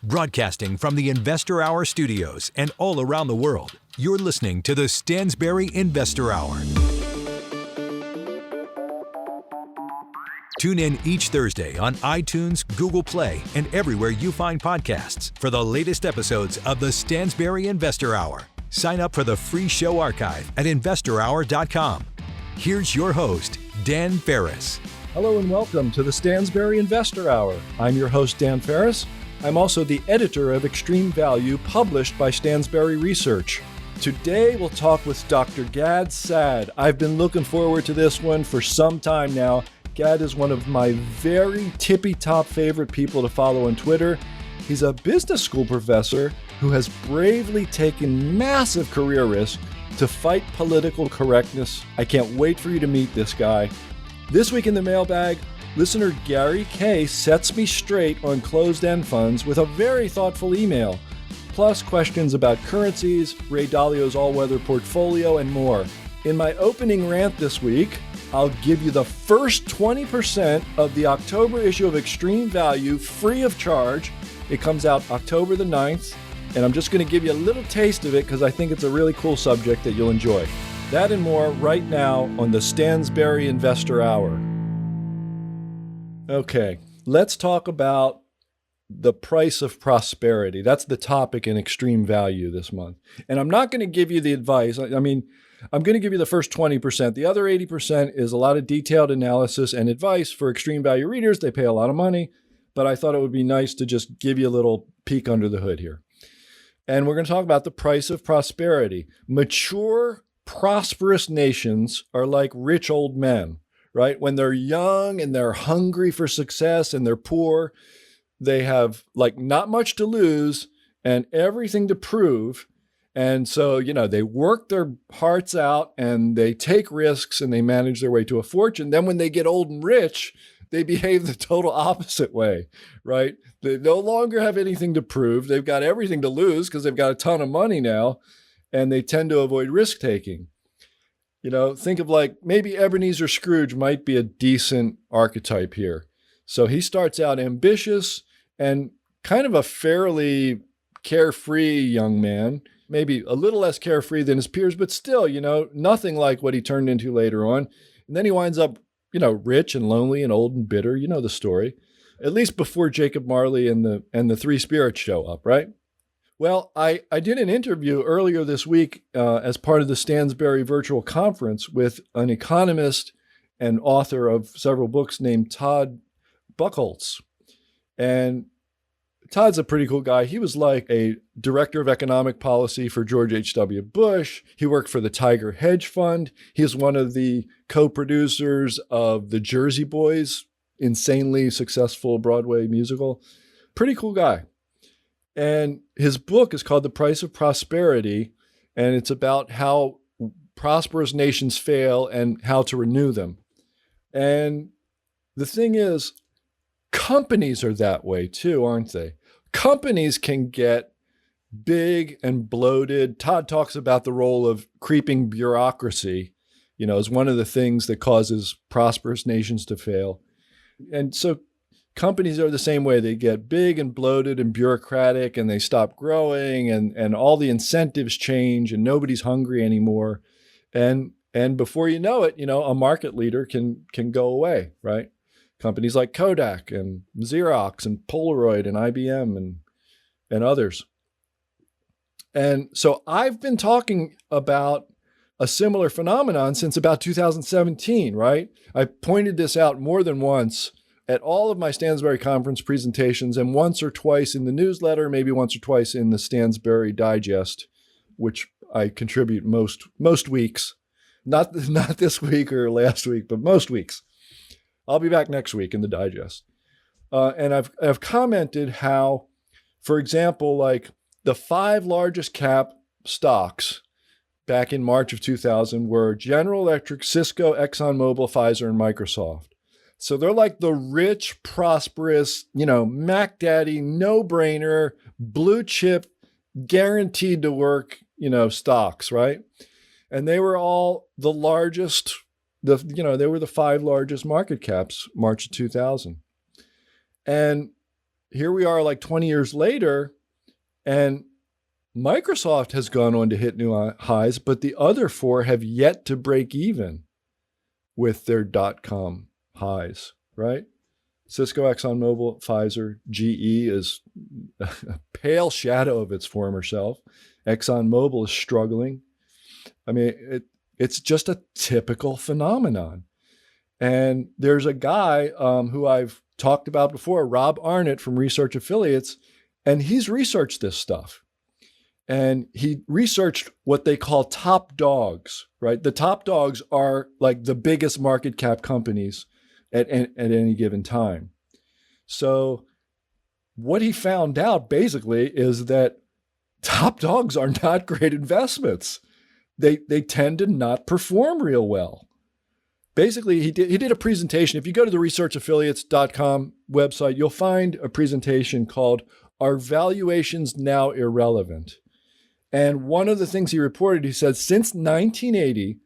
Broadcasting from the Investor Hour studios and all around the world, you're listening to the Stansberry Investor Hour. Tune in each Thursday on iTunes, Google Play, and everywhere you find podcasts for the latest episodes of the Stansberry Investor Hour. Sign up for the free show archive at investorhour.com. Here's your host, Dan Ferris. Hello and welcome to the Stansberry Investor Hour. I'm your host, Dan Ferris. I'm also the editor of Extreme Value, published by Stansberry Research. Today, we'll talk with Dr. Gad Saad. I've been looking forward to this one for some time now. Gad is one of my very tippy-top favorite people to follow on Twitter. He's a business school professor who has bravely taken massive career risk to fight political correctness. I can't wait for you to meet this guy. This week in the Mailbag, listener Gary K sets me straight on closed-end funds with a very thoughtful email, plus questions about currencies, Ray Dalio's all-weather portfolio, and more. In my opening rant this week, I'll give you the first 20% of the October issue of Extreme Value free of charge. It comes out October the 9th, and I'm just going to give you a little taste of it because I think it's a really cool subject that you'll enjoy. That and more right now on the Stansberry Investor Hour. Okay, let's talk about the price of prosperity. That's the topic in Extreme Value this month. And I'm not going to give you the advice. I'm going to give you the first 20%. The other 80% is a lot of detailed analysis and advice for Extreme Value readers. They pay a lot of money, but I thought it would be nice to just give you a little peek under the hood here. And we're going to talk about the price of prosperity. Mature, prosperous nations are like rich old men. Right? When they're young and they're hungry for success and they're poor, they have like not much to lose and everything to prove. And so, they work their hearts out and they take risks and they manage their way to a fortune. Then when they get old and rich, they behave the total opposite way, right? They no longer have anything to prove. They've got everything to lose because they've got a ton of money now, and they tend to avoid risk taking. Think of like maybe Ebenezer Scrooge might be a decent archetype here. So he starts out ambitious and kind of a fairly carefree young man, maybe a little less carefree than his peers, but still, nothing like what he turned into later on. And then he winds up, rich and lonely and old and bitter. You know the story, at least before Jacob Marley and the Three Spirits show up, right? Well, I did an interview earlier this week as part of the Stansberry virtual conference with an economist and author of several books named Todd Buchholz. And Todd's a pretty cool guy. He was like a director of economic policy for George H.W. Bush. He worked for the Tiger Hedge Fund. He's one of the co-producers of the Jersey Boys, insanely successful Broadway musical. Pretty cool guy. And his book is called The Price of Prosperity, and it's about how prosperous nations fail and how to renew them. And the thing is, companies are that way too, aren't they? Companies can get big and bloated. Todd talks about the role of creeping bureaucracy, as one of the things that causes prosperous nations to fail. And so companies are the same way. They get big and bloated and bureaucratic and they stop growing and all the incentives change and nobody's hungry anymore. And before you know it, a market leader can go away, right? Companies like Kodak and Xerox and Polaroid and IBM and others. And so I've been talking about a similar phenomenon since about 2017, right? I pointed this out more than once at all of my Stansberry conference presentations and once or twice in the newsletter, maybe once or twice in the Stansberry Digest, which I contribute most weeks. Not this week or last week, but most weeks. I'll be back next week in the Digest. And I've commented how, for example, like the 5 largest cap stocks back in March of 2000 were General Electric, Cisco, ExxonMobil, Pfizer, and Microsoft. So they're like the rich, prosperous, Mac Daddy, no-brainer, blue chip, guaranteed to work, stocks, right? And they were all the largest, they were the 5 largest market caps, March of 2000. And here we are like 20 years later, and Microsoft has gone on to hit new highs, but the other four have yet to break even with their .com highs, right? Cisco, ExxonMobil, Pfizer, GE is a pale shadow of its former self. ExxonMobil is struggling. I mean, it's just a typical phenomenon. And there's a guy who I've talked about before, Rob Arnott from Research Affiliates, and he's researched this stuff. And he researched what they call top dogs, right? The top dogs are like the biggest market cap companies at any given time. So what he found out basically is that top dogs are not great investments. They tend to not perform real well. Basically, he did a presentation. If you go to the researchaffiliates.com website, you'll find a presentation called "Are Valuations Now Irrelevant?" And one of the things he reported, he said, since 1980,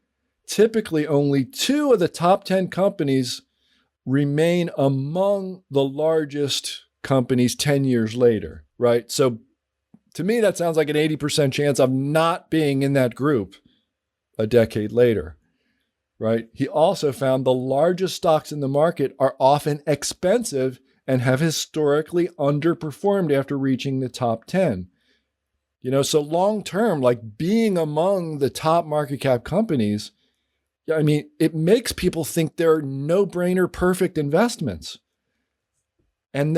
typically only 2 of the top 10 companies remain among the largest companies 10 years later, right? So to me, that sounds like an 80% chance of not being in that group a decade later, right? He also found the largest stocks in the market are often expensive and have historically underperformed after reaching the top 10. You know, so long term, like being among the top market cap companies, I mean, it makes people think they're no-brainer perfect investments. And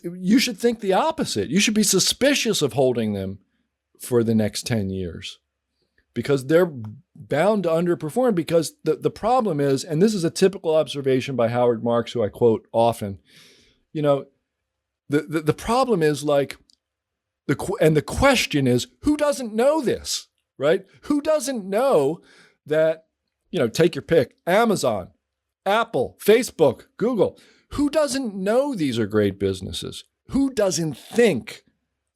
you should think the opposite. You should be suspicious of holding them for the next 10 years because they're bound to underperform, because the problem is, and this is a typical observation by Howard Marks, who I quote often, you know, the problem is like, the question is, who doesn't know this, right? Who doesn't know that, you know, take your pick, Amazon, Apple, Facebook, Google. Who doesn't know these are great businesses? Who doesn't think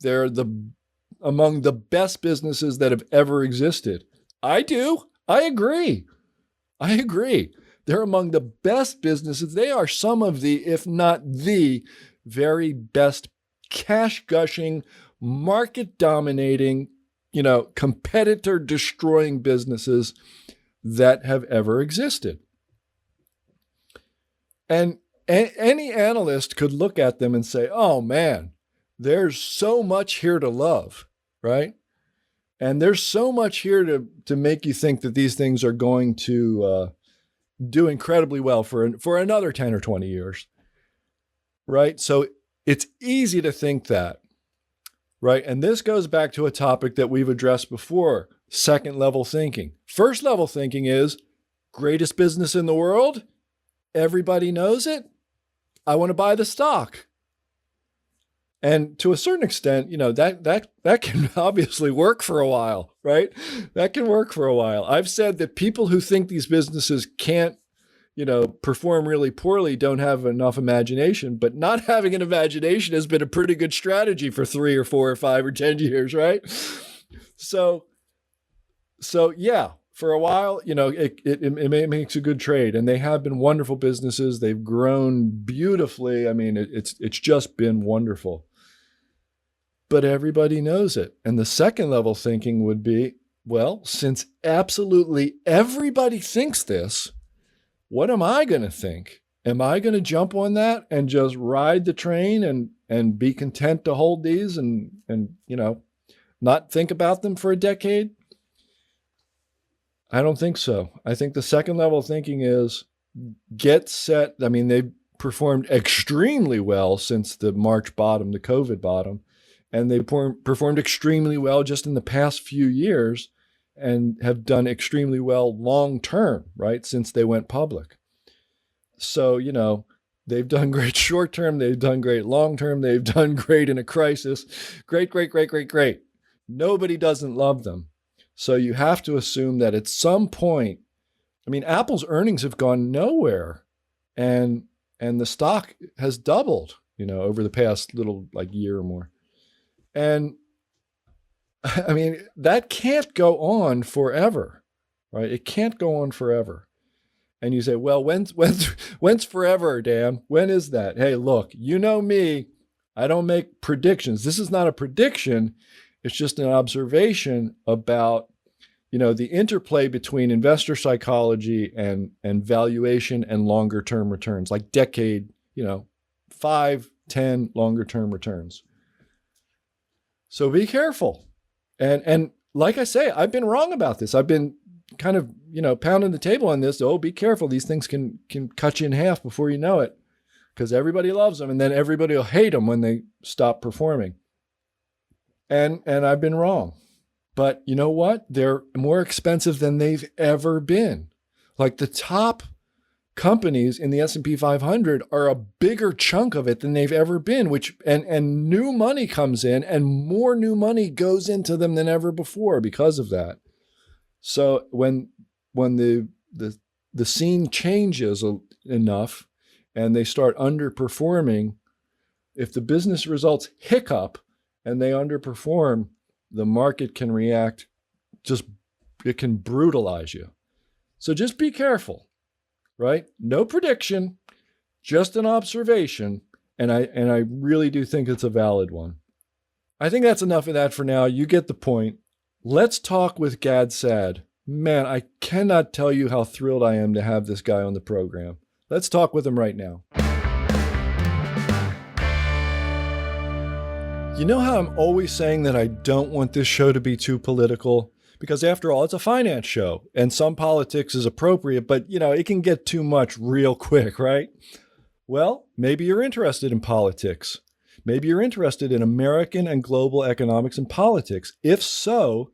they're among the best businesses that have ever existed? I do. I agree. They're among the best businesses. They are some of the, if not the very best cash gushing, market dominating, you know, competitor destroying businesses that have ever existed. And any analyst could look at them and say, oh man, there's so much here to love, right? And there's so much here to make you think that these things are going to do incredibly well for another 10 or 20 years, right? So it's easy to think that, right? And this goes back to a topic that we've addressed before, second level thinking. First level thinking is greatest business in the world. Everybody knows it. I want to buy the stock. And to a certain extent, you know, that can obviously work for a while, right? That can work for a while. I've said that people who think these businesses can't, you know, perform really poorly don't have enough imagination, but not having an imagination has been a pretty good strategy for 3 or 4 or 5 or 10 years, right? So yeah, for a while, you know, it makes a good trade, and they have been wonderful businesses. They've grown beautifully. I mean, it's just been wonderful. But everybody knows it. And the second level thinking would be, well, since absolutely everybody thinks this, what am I going to think? Am I going to jump on that and just ride the train and be content to hold these and you know, not think about them for a decade? I don't think so. I think the second level thinking is get set. I mean, they've performed extremely well since the March bottom, the COVID bottom, and they performed extremely well just in the past few years and have done extremely well long term, right, since they went public. So, you know, they've done great short term, they've done great long term, they've done great in a crisis. Great. Nobody doesn't love them. So you have to assume that at some point, I mean, Apple's earnings have gone nowhere, and the stock has doubled, you know, over the past little like year or more. And I mean, that can't go on forever, right? It can't go on forever. And you say, well, when's forever, Dan? When is that? Hey, look, you know me. I don't make predictions. This is not a prediction. It's just an observation about, the interplay between investor psychology and valuation and longer term returns, like decade, 5, 10 longer term returns. So be careful. And like I say, I've been wrong about this. I've been kind of, pounding the table on this. Oh, be careful. These things can cut you in half before you know it, because everybody loves them. And then everybody will hate them when they stop performing. And I've been wrong. But you know what? They're more expensive than they've ever been. Like the top companies in the S&P 500 are a bigger chunk of it than they've ever been, and new money comes in and more new money goes into them than ever before because of that. So when the scene changes enough and they start underperforming, if the business results hiccup and they underperform, the market can react, it can brutalize you. So just be careful, right? No prediction, just an observation. And I really do think it's a valid one. I think that's enough of that for now. You get the point. Let's talk with Gad Saad. Man, I cannot tell you how thrilled I am to have this guy on the program. Let's talk with him right now. You know how I'm always saying that I don't want this show to be too political? Because after all, it's a finance show and some politics is appropriate, but it can get too much real quick, right? Well, maybe you're interested in politics. Maybe you're interested in American and global economics and politics. If so,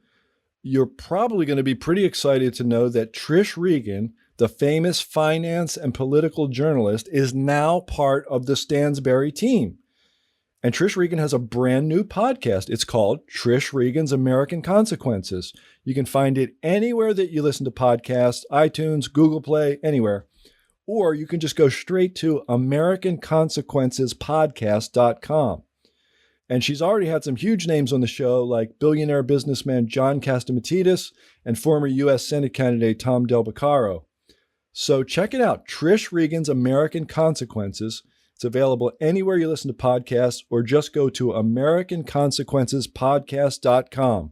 you're probably going to be pretty excited to know that Trish Regan, the famous finance and political journalist, is now part of the Stansberry team. And Trish Regan has a brand new podcast. It's called Trish Regan's American Consequences. You can find it anywhere that you listen to podcasts, iTunes, Google Play, anywhere. Or you can just go straight to AmericanConsequencesPodcast.com. And she's already had some huge names on the show, like billionaire businessman John Catsimatidis and former U.S. Senate candidate Tom Del Beccaro. So check it out, Trish Regan's American Consequences. It's available anywhere you listen to podcasts, or just go to AmericanConsequencespodcast.com.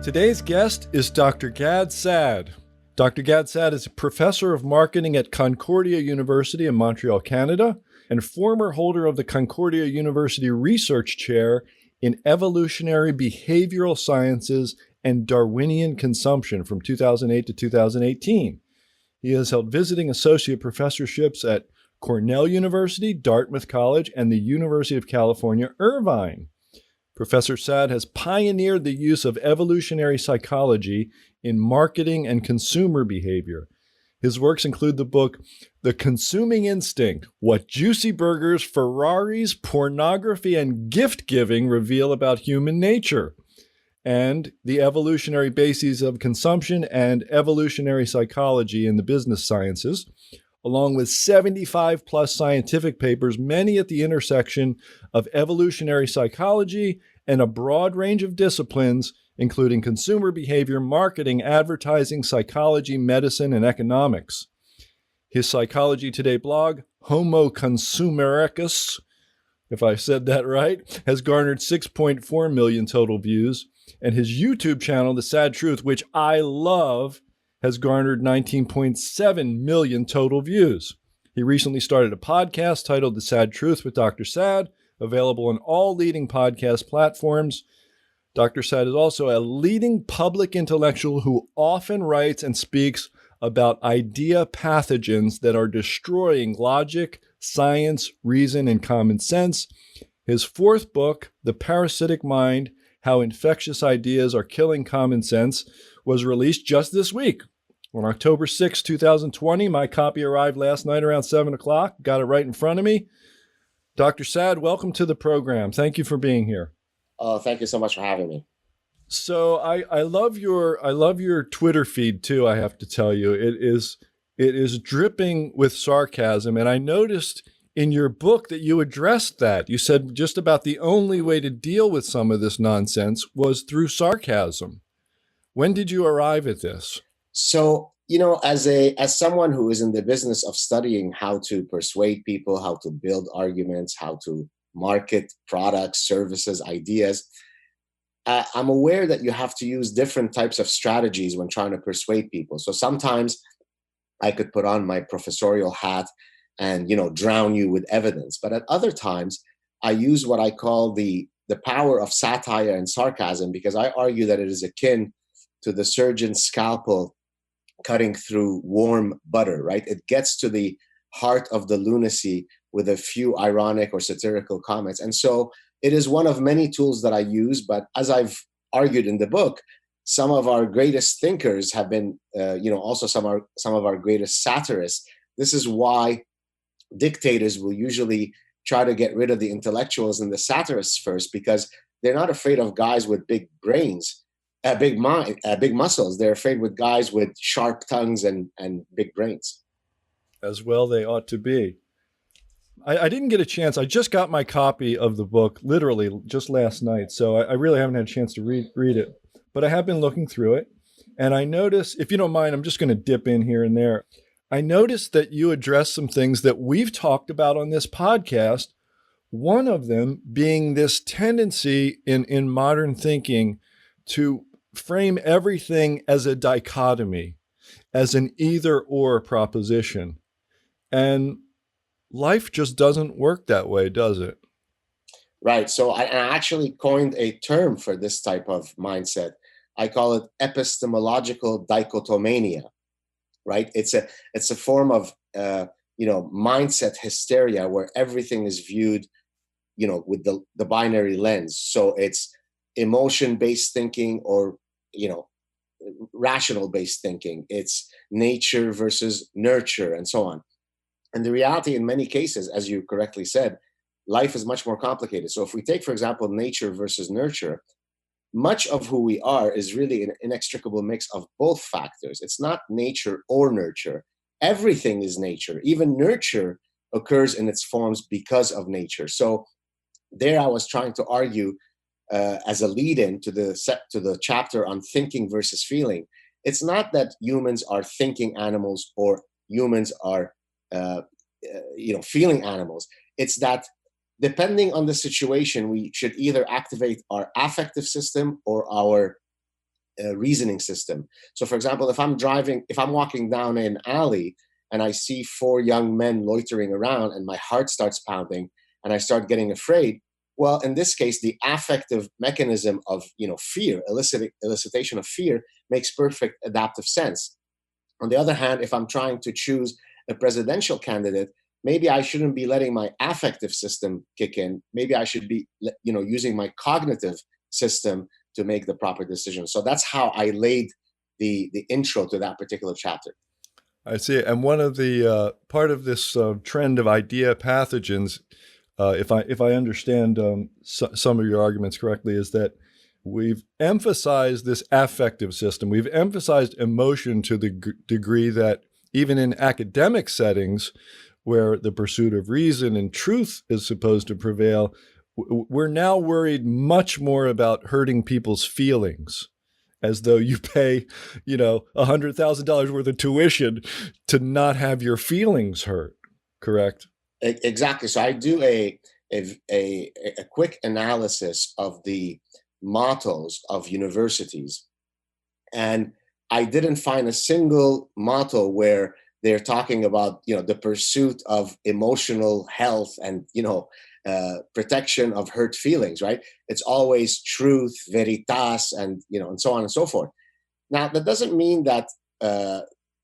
Today's guest is Dr. Gad Saad. Dr. Gad Saad is a professor of marketing at Concordia University in Montreal, Canada, and former holder of the Concordia University Research Chair in Evolutionary Behavioral Sciences and Darwinian Consumption from 2008 to 2018. He has held visiting associate professorships at Cornell University, Dartmouth College, and the University of California, Irvine. Professor Saad has pioneered the use of evolutionary psychology in marketing and consumer behavior. His works include the book, The Consuming Instinct: What Juicy Burgers, Ferraris, Pornography, and Gift-Giving Reveal About Human Nature, and The Evolutionary Bases of Consumption and Evolutionary Psychology in the Business Sciences, along with 75 plus scientific papers, many at the intersection of evolutionary psychology and a broad range of disciplines, including consumer behavior, marketing, advertising, psychology, medicine, and economics. His Psychology Today blog, Homo Consumericus, if I said that right, has garnered 6.4 million total views, and his YouTube channel, The Sad Truth, which I love, has garnered 19.7 million total views. He recently started a podcast titled The Sad Truth with Dr. Saad, available on all leading podcast platforms. Dr. Saad is also a leading public intellectual who often writes and speaks about idea pathogens that are destroying logic, science, reason, and common sense. His fourth book, The Parasitic Mind: How Infectious Ideas Are Killing Common Sense, was released just this week. On October 6, 2020, my copy arrived last night around 7 o'clock. Got it right in front of me. Dr. Saad, welcome to the program. Thank you for being here. Oh, thank you so much for having me. So I love your Twitter feed too, I have to tell you. It is dripping with sarcasm, and I noticed in your book that you addressed that. You said just about the only way to deal with some of this nonsense was through sarcasm. When did you arrive at this? So, as someone who is in the business of studying how to persuade people, how to build arguments, how to market products, services, ideas, I'm aware that you have to use different types of strategies when trying to persuade people. So sometimes I could put on my professorial hat and drown you with evidence. But at other times, I use what I call the power of satire and sarcasm, because I argue that it is akin to the surgeon's scalpel cutting through warm butter, right? It gets to the heart of the lunacy with a few ironic or satirical comments. And so it is one of many tools that I use. But as I've argued in the book, some of our greatest thinkers have been, also some of our greatest satirists. This is why dictators will usually try to get rid of the intellectuals and the satirists first, because they're not afraid of guys with big brains, big muscles. They're afraid with guys with sharp tongues and big brains. As well they ought to be. I didn't get a chance. I just got my copy of the book literally just last night, so I really haven't had a chance to read it. But I have been looking through it, and I noticed, if you don't mind, I'm just going to dip in here and there. I noticed that you address some things that we've talked about on this podcast, one of them being this tendency in modern thinking to frame everything as a dichotomy, as an either-or proposition. And life just doesn't work that way, does it? Right. So I actually coined a term for this type of mindset. I call it epistemological dichotomania. Right. It's a form of mindset hysteria where everything is viewed, with the binary lens. So it's emotion-based thinking or rational-based thinking. It's nature versus nurture and so on. And the reality in many cases, as you correctly said, life is much more complicated. So if we take, for example, nature versus nurture, much of who we are is really an inextricable mix of both factors. It's not nature or nurture. Everything is nature. Even nurture occurs in its forms because of nature. So there I was trying to argue as a lead-in to the chapter on thinking versus feeling. It's not that humans are thinking animals or humans are feeling animals. It's that depending on the situation, we should either activate our affective system or our reasoning system. So for example, if I'm walking down an alley and I see 4 young men loitering around and my heart starts pounding and I start getting afraid, well, in this case, the affective mechanism of fear, elicitation of fear, makes perfect adaptive sense. On the other hand, if I'm trying to choose a presidential candidate, maybe I shouldn't be letting my affective system kick in. Maybe I should be, using my cognitive system to make the proper decision. So that's how I laid the intro to that particular chapter. I see. And one of the part of this trend of idea pathogens, if I understand some of your arguments correctly, is that we've emphasized this affective system. We've emphasized emotion to the degree that even in academic settings where the pursuit of reason and truth is supposed to prevail, we're now worried much more about hurting people's feelings, as though you pay, $100,000 worth of tuition to not have your feelings hurt. Correct? Exactly. So I do a quick analysis of the mottos of universities, and I didn't find a single motto where they're talking about the pursuit of emotional health and protection of hurt feelings. Right? It's always truth, veritas, and and so on and so forth. Now that doesn't mean that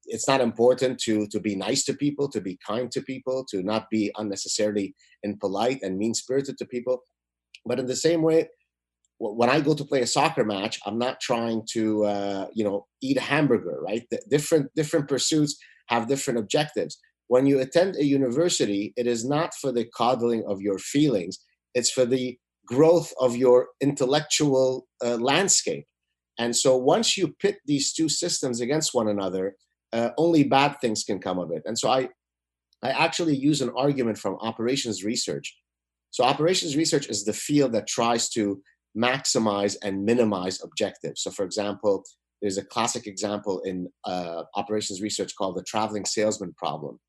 it's not important to be nice to people, to be kind to people, to not be unnecessarily impolite and mean-spirited to people. But in the same way, when I go to play a soccer match, I'm not trying to eat a hamburger, right? The different pursuits have different objectives. When you attend a university, it is not for the coddling of your feelings. It's for the growth of your intellectual landscape. And so once you pit these two systems against one another, only bad things can come of it. And so I actually use an argument from operations research. So operations research is the field that tries to maximize and minimize objectives. So for example, there's a classic example in operations research called the traveling salesman problem,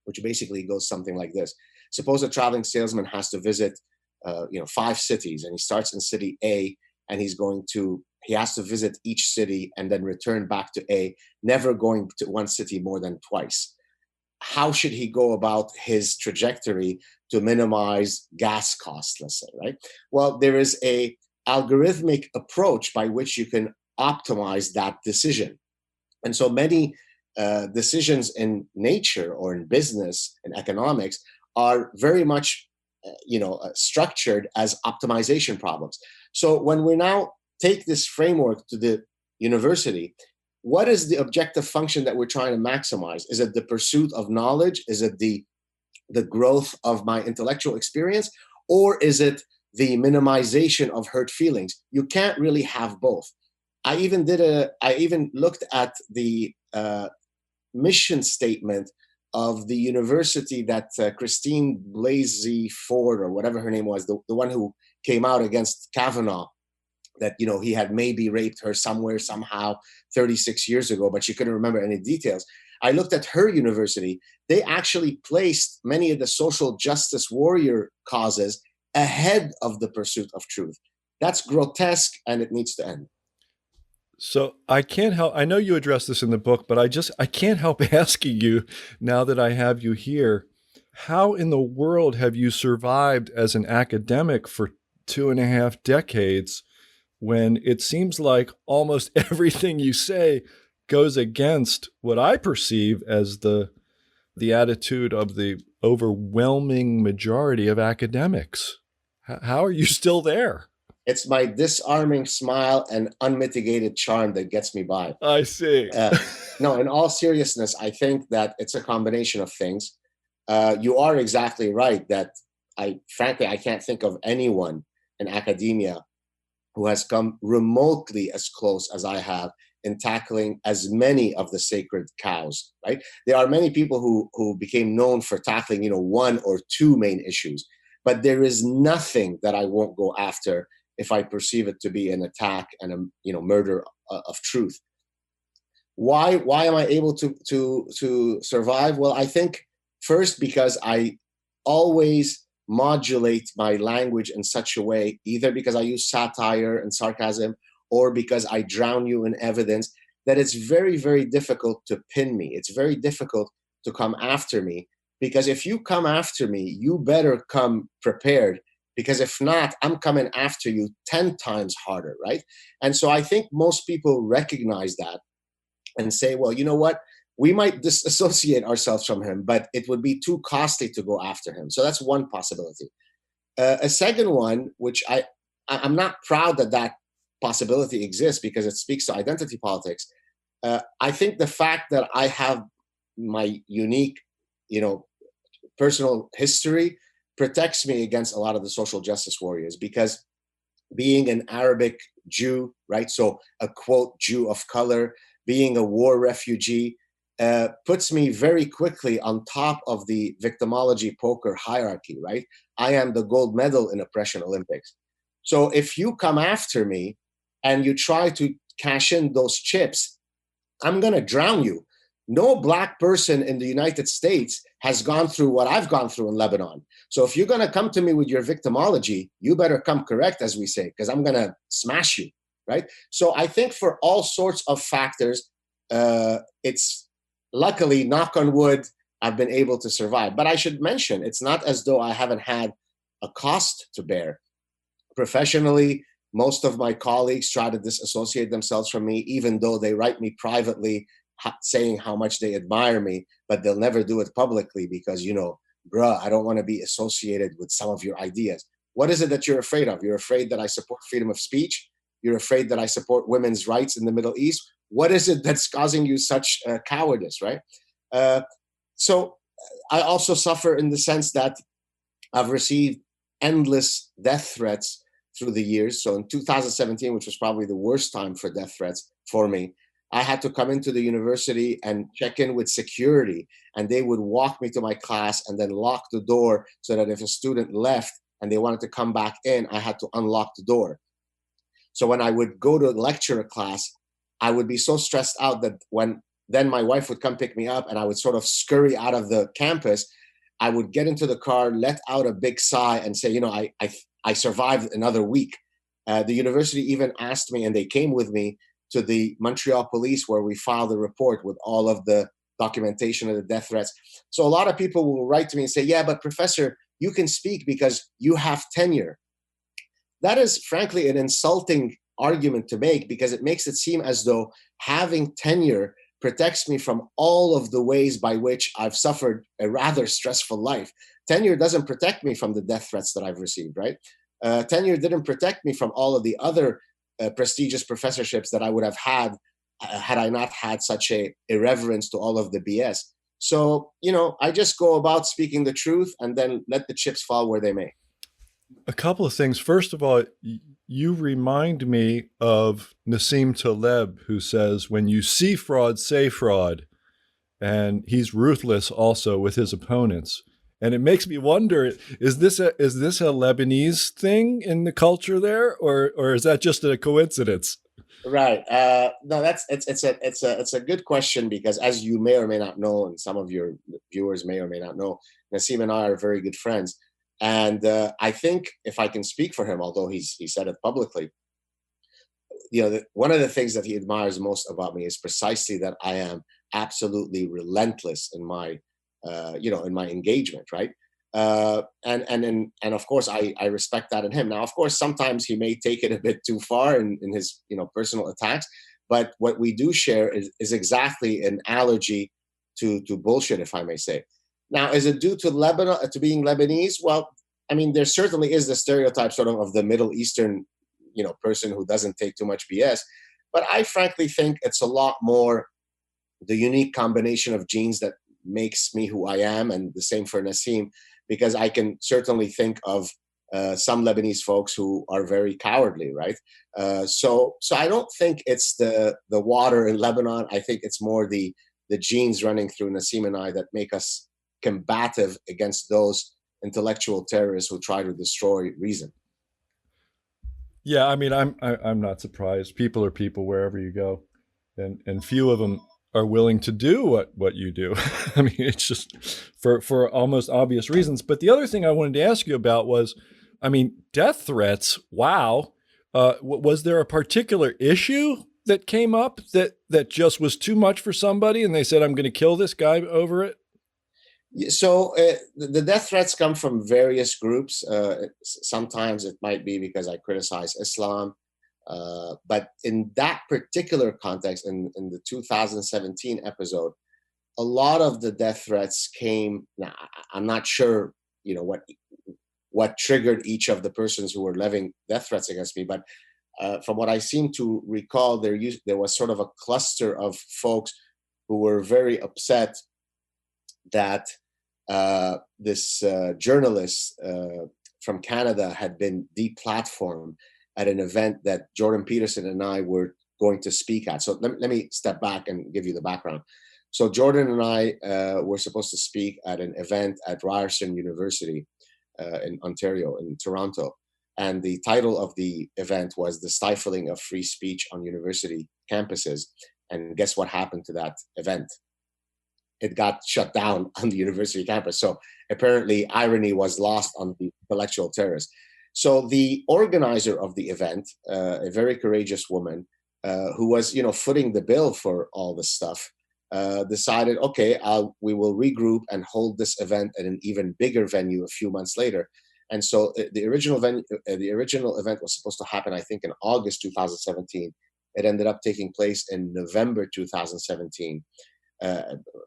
which basically goes something like this. Suppose a traveling salesman has to visit 5 cities, and he starts in city A, and he has to visit each city and then return back to A, never going to one city more than twice. How should he go about his trajectory to minimize gas costs, let's say, right? Well, there is a algorithmic approach by which you can optimize that decision. And so many decisions in nature or in business and economics are very much structured as optimization problems. So when we now take this framework to the university, what is the objective function that we're trying to maximize? Is it the pursuit of knowledge? Is it the growth of my intellectual experience? Or is it the minimization of hurt feelings? You can't really have both. I even looked at the mission statement of the university that Christine Blasey Ford, or whatever her name was, the one who came out against Kavanaugh, that he had maybe raped her somewhere, somehow 36 years ago, but she couldn't remember any details. I looked at her university. They actually placed many of the social justice warrior causes ahead of the pursuit of truth. That's grotesque, and it needs to end. So I can't help, I know you address this in the book, but I can't help asking you, now that I have you here, how in the world have you survived as an academic for 2.5 decades when it seems like almost everything you say goes against what I perceive as the attitude of the overwhelming majority of academics? How are you still there? It's my disarming smile and unmitigated charm that gets me by. I see. No, in all seriousness, I think that it's a combination of things. You are exactly right that I can't think of anyone in academia who has come remotely as close as I have in tackling as many of the sacred cows, right? There are many people who became known for tackling, one or two main issues, but there is nothing that I won't go after if I perceive it to be an attack and a murder of truth. Why am I able to survive? Well, I think first because I always modulate my language in such a way, either because I use satire and sarcasm or because I drown you in evidence, that it's very, very difficult to pin me. It's very difficult to come after me, because if you come after me, you better come prepared. Because if not, I'm coming after you 10 times harder, right? And so I think most people recognize that and say, well, you know what? We might disassociate ourselves from him, but it would be too costly to go after him. So that's one possibility. A second one, which I'm not proud that possibility exists because it speaks to identity politics. I think the fact that I have my unique, personal history protects me against a lot of the social justice warriors, because being an Arabic Jew, right? So a quote, Jew of color, being a war refugee, puts me very quickly on top of the victimology poker hierarchy, right? I am the gold medal in Oppression Olympics. So if you come after me and you try to cash in those chips, I'm going to drown you. No Black person in the United States has gone through what I've gone through in Lebanon. So if you're going to come to me with your victimology, you better come correct, as we say, because I'm going to smash you, right? So I think for all sorts of factors, it's luckily, knock on wood, I've been able to survive. But I should mention, it's not as though I haven't had a cost to bear. Professionally, most of my colleagues try to disassociate themselves from me, even though they write me privately saying how much they admire me, but they'll never do it publicly because, bruh, I don't want to be associated with some of your ideas. What is it that you're afraid of? You're afraid that I support freedom of speech? You're afraid that I support women's rights in the Middle East? What is it that's causing you such cowardice, right? So I also suffer in the sense that I've received endless death threats through the years. So in 2017, which was probably the worst time for death threats for me, I had to come into the university and check in with security, and they would walk me to my class and then lock the door so that if a student left and they wanted to come back in, I had to unlock the door. So when I would go to lecture a class, I would be so stressed out that then my wife would come pick me up and I would sort of scurry out of the campus. I would get into the car, let out a big sigh and say, I survived another week. The university even asked me, and they came with me to the Montreal police, where we filed a report with all of the documentation of the death threats. So a lot of people will write to me and say, yeah, but professor, you can speak because you have tenure. That is frankly an insulting argument to make, because it makes it seem as though having tenure protects me from all of the ways by which I've suffered a rather stressful life. Tenure doesn't protect me from the death threats that I've received, right? Tenure didn't protect me from all of the other prestigious professorships that I would have had I not had such a irreverence to all of the BS. So, I just go about speaking the truth and then let the chips fall where they may. A couple of things. First of all, you remind me of Nassim Taleb, who says, when you see fraud, say fraud. And he's ruthless also with his opponents. And it makes me wonder, is this a Lebanese thing in the culture there, or is that just a coincidence? Right. No, it's a good question, because as you may or may not know, and some of your viewers may or may not know, Nassim and I are very good friends. And I think, if I can speak for him, although he said it publicly, one of the things that he admires most about me is precisely that I am absolutely relentless in my, in my engagement, right? And of course, I respect that in him. Now, of course, sometimes he may take it a bit too far in his, personal attacks. But what we do share is exactly an allergy to bullshit, if I may say. Now, is it due to Lebanon, to being Lebanese? Well, I mean, there certainly is the stereotype sort of the Middle Eastern, person who doesn't take too much BS. But I frankly think it's a lot more the unique combination of genes that makes me who I am, and the same for Nassim, because I can certainly think of some Lebanese folks who are very cowardly, right? So I don't think it's the water in Lebanon. I think it's more the genes running through Nassim and I that make us combative against those intellectual terrorists who try to destroy reason. Yeah, I mean, I'm not surprised. People are people wherever you go, and few of them are willing to do what you do. I mean, it's just for almost obvious reasons. But the other thing I wanted to ask you about was, I mean, death threats. Wow. Was there a particular issue that came up that just was too much for somebody, and they said, I'm going to kill this guy over it? So the death threats come from various groups. Sometimes it might be because I criticize Islam. But in that particular context, in the 2017 episode, a lot of the death threats came. Now, I'm not sure, what triggered each of the persons who were levying death threats against me. But from what I seem to recall, there was sort of a cluster of folks who were very upset that this journalist from Canada had been deplatformed at an event that Jordan Peterson and I were going to speak at. So let me step back and give you the background. So Jordan and I were supposed to speak at an event at Ryerson University in Ontario, in Toronto. And the title of the event was The Stifling of Free Speech on University Campuses. And guess what happened to that event? It got shut down on the university campus. So apparently irony was lost on the intellectual terrorists. So the organizer of the event, a very courageous woman who was, footing the bill for all this stuff, decided, okay, we will regroup and hold this event at an even bigger venue a few months later. And so the original event was supposed to happen, I think, in August 2017. It ended up taking place in November 2017.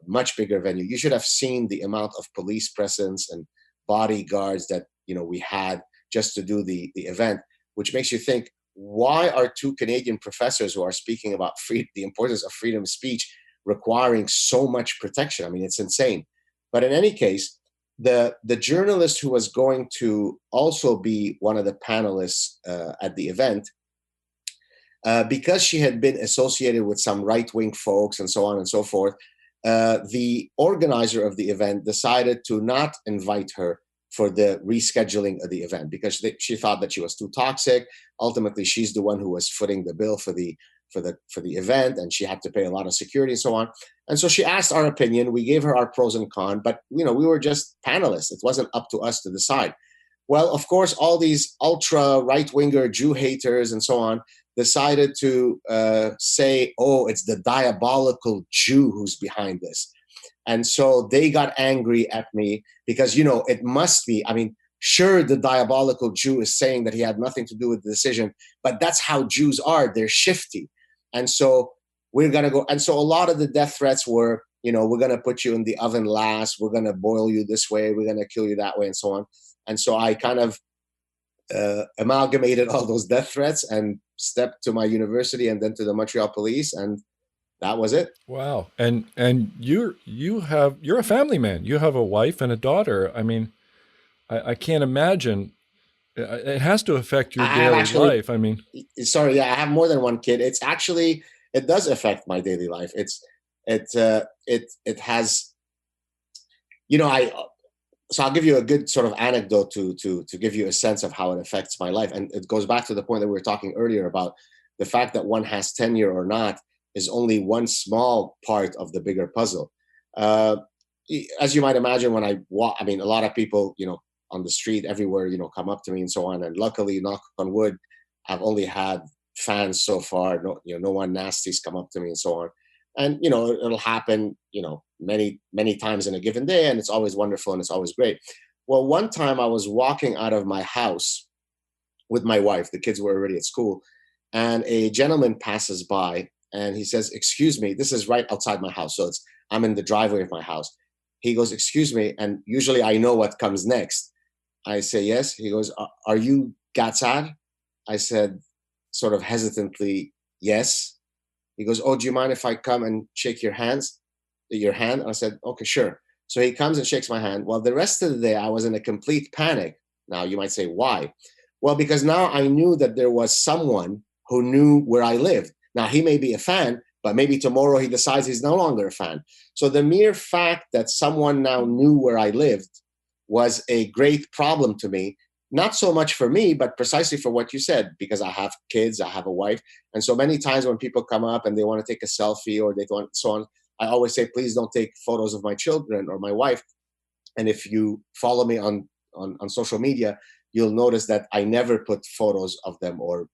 Much bigger venue. You should have seen the amount of police presence and bodyguards that we had just to do the event, which makes you think, why are two Canadian professors who are speaking about the importance of freedom of speech requiring so much protection? I mean, it's insane. But in any case, the journalist who was going to also be one of the panelists at the event, because she had been associated with some right-wing folks and so on and so forth, the organizer of the event decided to not invite her for the rescheduling of the event because she thought that she was too toxic. Ultimately, she's the one who was footing the bill for the the event, and she had to pay a lot of security and so on. And so she asked our opinion. We gave her our pros and cons, but we were just panelists. It wasn't up to us to decide. Well, of course, all these ultra right-winger Jew haters and so on decided to say, oh, it's the diabolical Jew who's behind this. And so they got angry at me because, it must be, sure, the diabolical Jew is saying that he had nothing to do with the decision, but that's how Jews are. They're shifty. And so we're going to go. And so a lot of the death threats were, we're going to put you in the oven last. We're going to boil you this way. We're going to kill you that way and so on. And so I kind of amalgamated all those death threats and stepped to my university and then to the Montreal police. And that was it. Wow. And you're a family man. You have a wife and a daughter. I can't imagine. It has to affect your daily life. Sorry, I have more than one kid. It does affect my daily life. It has, so I'll give you a good sort of anecdote to give you a sense of how it affects my life. And it goes back to the point that we were talking earlier about the fact that one has tenure or not is only one small part of the bigger puzzle. As you might imagine, when I walk, a lot of people, on the street everywhere, come up to me and so on. And luckily, knock on wood, I've only had fans so far. No one nasty's come up to me and so on. And, it'll happen, many, many times in a given day. And it's always wonderful and it's always great. Well, one time I was walking out of my house with my wife. The kids were already at school. And a gentleman passes by and he says, "Excuse me," this is right outside my house. So I'm in the driveway of my house. He goes, "Excuse me." And usually I know what comes next. I say, "Yes." He goes, "Are you Gad Saad?" I said, sort of hesitantly, "Yes." He goes, "Oh, do you mind if I come and shake your hand?" I said, "Okay, sure." So he comes and shakes my hand. Well, the rest of the day, I was in a complete panic. Now, you might say, why? Well, because now I knew that there was someone who knew where I lived. Now, he may be a fan, but maybe tomorrow he decides he's no longer a fan. So the mere fact that someone now knew where I lived was a great problem to me. Not so much for me, but precisely for what you said, because I have kids, I have a wife. And so many times when people come up and they want to take a selfie or they want so on, I always say, please don't take photos of my children or my wife. And if you follow me on social media, you'll notice that I never put photos of them, or,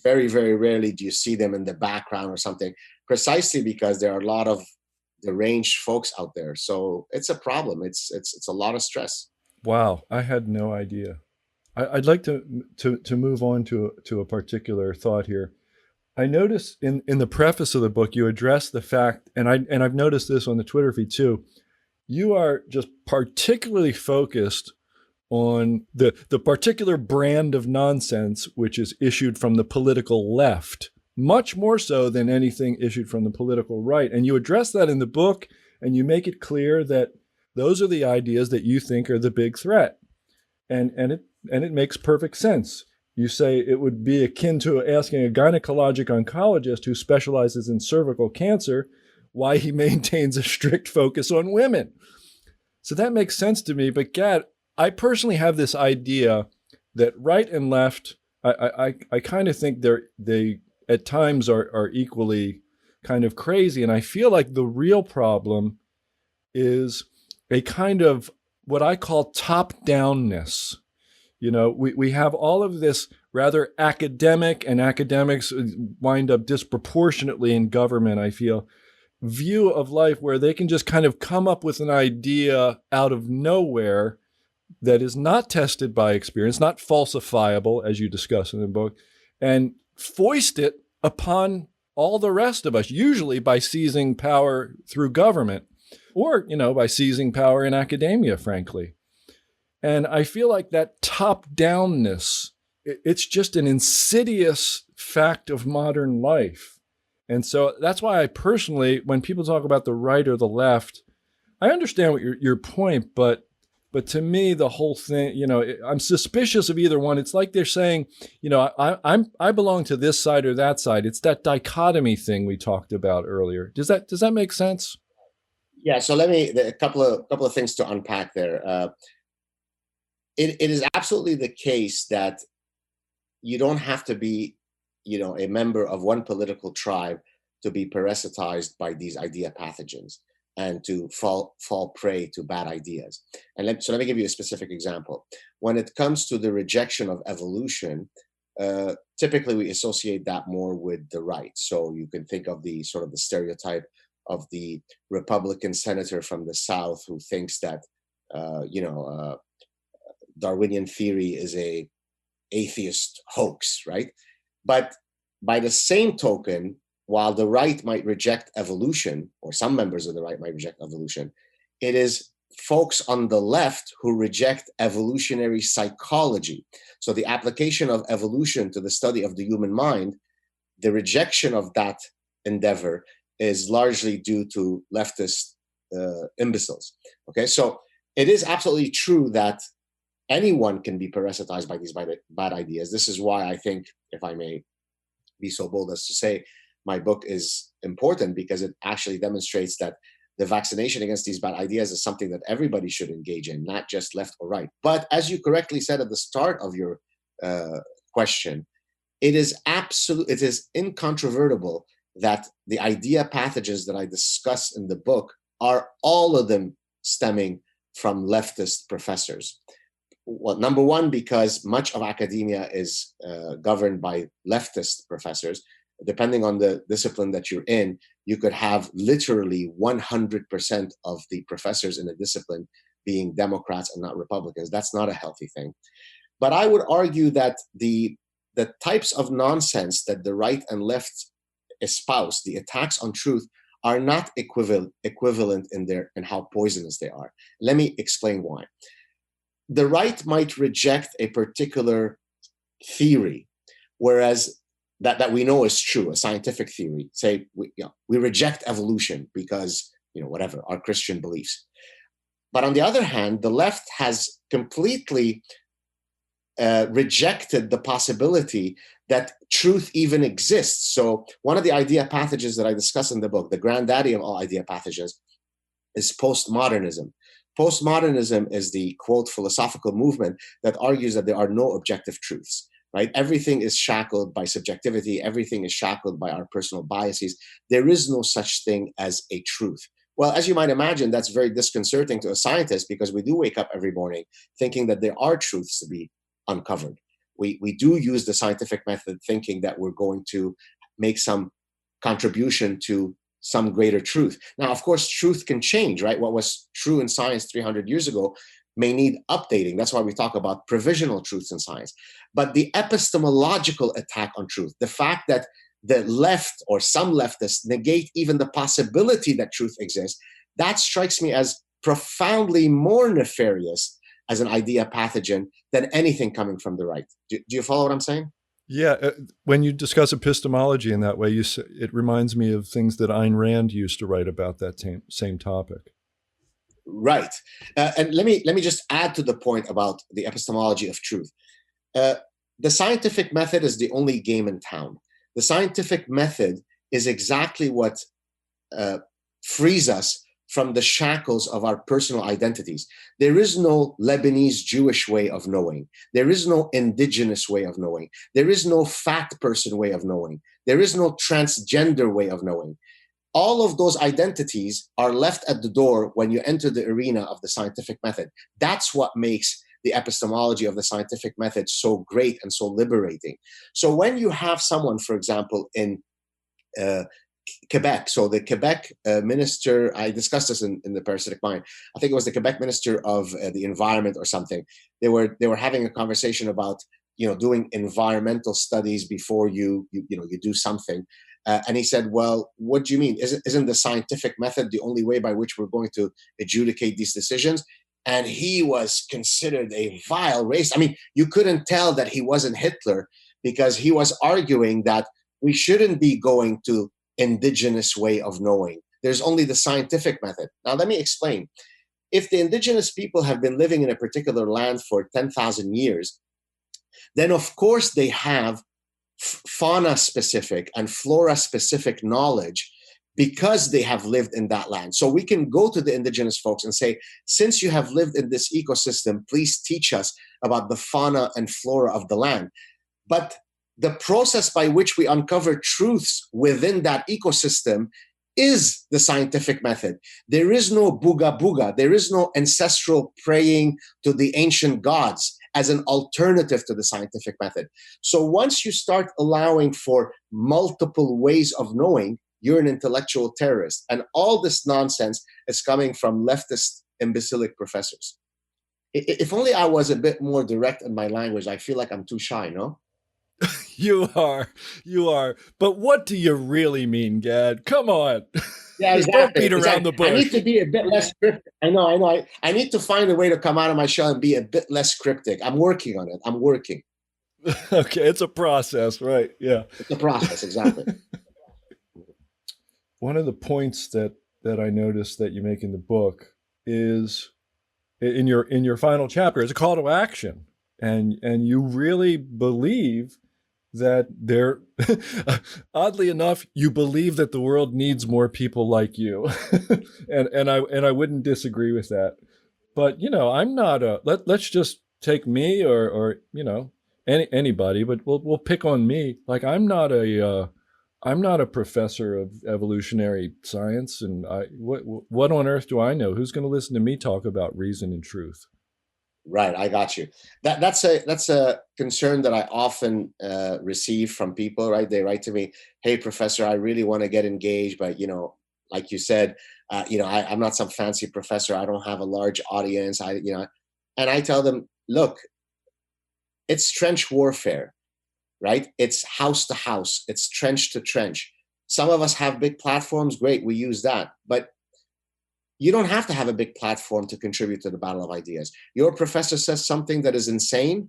very, very rarely do you see them in the background or something, precisely because there are a lot of deranged folks out there. So it's a problem. It's a lot of stress. Wow, I had no idea. I'd like to move on to a particular thought here. I noticed in the preface of the book, you address the fact, and I've noticed this on the Twitter feed too, you are just particularly focused on the particular brand of nonsense which is issued from the political left, much more so than anything issued from the political right. And you address that in the book, and you make it clear that those are the ideas that you think are the big threat. And it makes perfect sense. You say it would be akin to asking a gynecologic oncologist who specializes in cervical cancer why he maintains a strict focus on women. So that makes sense to me. But Gad, I personally have this idea that right and left, I kind of think they at times are equally kind of crazy. And I feel like the real problem is a kind of what I call top-downness. We have all of this rather academic, and academics wind up disproportionately in government, I feel, view of life where they can just kind of come up with an idea out of nowhere that is not tested by experience, not falsifiable, as you discuss in the book, and foist it upon all the rest of us, usually by seizing power through government or, by seizing power in academia, frankly. And I feel like that top-downness, it's just an insidious fact of modern life. And so that's why I personally, when people talk about the right or the left, I understand what your point, but to me, the whole thing, I'm suspicious of either one. It's like they're saying, I belong to this side or that side. It's that dichotomy thing we talked about earlier. Does that make sense? Yeah. So a couple of things to unpack there. It is absolutely the case that you don't have to be, a member of one political tribe to be parasitized by these idea pathogens and to fall prey to bad ideas. And so let me give you a specific example. When it comes to the rejection of evolution, typically we associate that more with the right. So you can think of the sort of the stereotype of the Republican senator from the South who thinks that Darwinian theory is a atheist hoax, right? But by the same token, while the right might reject evolution, or some members of the right might reject evolution, it is folks on the left who reject evolutionary psychology. So the application of evolution to the study of the human mind, the rejection of that endeavor is largely due to leftist imbeciles. Okay, so it is absolutely true that anyone can be parasitized by these bad ideas. This is why I think, if I may be so bold as to say, my book is important, because it actually demonstrates that the vaccination against these bad ideas is something that everybody should engage in, not just left or right. But as you correctly said at the start of your question, it is incontrovertible that the idea pathogens that I discuss in the book are all of them stemming from leftist professors. Well, number one, because much of academia is governed by leftist professors. Depending on the discipline that you're in, you could have literally 100% of the professors in a discipline being Democrats and not Republicans. That's not a healthy thing. But I would argue that the types of nonsense that the right and left espouse, the attacks on truth, are not equivalent in how poisonous they are. Let me explain why. The right might reject a particular theory, whereas that we know is true, a scientific theory. Say we reject evolution because whatever our Christian beliefs. But on the other hand, the left has completely rejected the possibility that truth even exists. So one of the idea pathogens that I discuss in the book, the granddaddy of all idea pathogens, is postmodernism. Postmodernism is the, quote, philosophical movement that argues that there are no objective truths, right? Everything is shackled by subjectivity. Everything is shackled by our personal biases. There is no such thing as a truth. Well, as you might imagine, that's very disconcerting to a scientist, because we do wake up every morning thinking that there are truths to be uncovered. We do use the scientific method thinking that we're going to make some contribution to some greater truth. Now, of course, truth can change, right? What was true in science 300 years ago may need updating. That's why we talk about provisional truths in science. But the epistemological attack on truth, the fact that the left or some leftists negate even the possibility that truth exists, that strikes me as profoundly more nefarious as an idea pathogen than anything coming from the right. Do you follow what I'm saying? Yeah. When you discuss epistemology in that way, it reminds me of things that Ayn Rand used to write about that same topic. Right. And let me just add to the point about the epistemology of truth. The scientific method is the only game in town. The scientific method is exactly what frees us from the shackles of our personal identities. There is no Lebanese Jewish way of knowing. There is no indigenous way of knowing. There is no fat person way of knowing. There is no transgender way of knowing. All of those identities are left at the door when you enter the arena of the scientific method. That's what makes the epistemology of the scientific method so great and so liberating. So when you have someone, for example, in Quebec, so the Quebec minister, I discussed this in the Parasitic Mind, I think it was the Quebec minister of the environment or something. They were having a conversation about doing environmental studies before you do something. And he said, well, what do you mean? Isn't the scientific method the only way by which we're going to adjudicate these decisions? And he was considered a vile racist. I mean, you couldn't tell that he wasn't Hitler, because he was arguing that we shouldn't be going to indigenous way of knowing. There's only the scientific method. Now, let me explain. If the indigenous people have been living in a particular land for 10,000 years, then of course they have fauna-specific and flora-specific knowledge because they have lived in that land. So we can go to the indigenous folks and say, since you have lived in this ecosystem, please teach us about the fauna and flora of the land. But the process by which we uncover truths within that ecosystem is the scientific method. There is no booga booga. There is no ancestral praying to the ancient gods as an alternative to the scientific method. So once you start allowing for multiple ways of knowing, you're an intellectual terrorist. And all this nonsense is coming from leftist imbecilic professors. If only I was a bit more direct in my language. I feel like I'm too shy, no? You are. But what do you really mean, Gad? Come on. Yeah, Just don't beat around exactly. the bush. I need to be a bit less cryptic. I know. I need to find a way to come out of my shell and be a bit less cryptic. I'm working on it. I'm working. Okay, it's a process, right? Yeah. It's a process, exactly. One of the points that I noticed that you make in the book is in your final chapter is a call to action. And you really believe that there, oddly enough, you believe that the world needs more people like you, and I wouldn't disagree with that. But I'm not let's just take me or anybody, but we'll pick on me. Like I'm not a professor of evolutionary science, and what on earth do I know? Who's going to listen to me talk about reason and truth? Right, I got you. That's a concern that I often receive from people. Right, they write to me, "Hey, professor, I really want to get engaged, but like you said, I'm not some fancy professor. I don't have a large audience. And I tell them, look, it's trench warfare, right? It's house to house. It's trench to trench. Some of us have big platforms. Great, we use that, but you don't have to have a big platform to contribute to the battle of ideas. Your professor says something that is insane,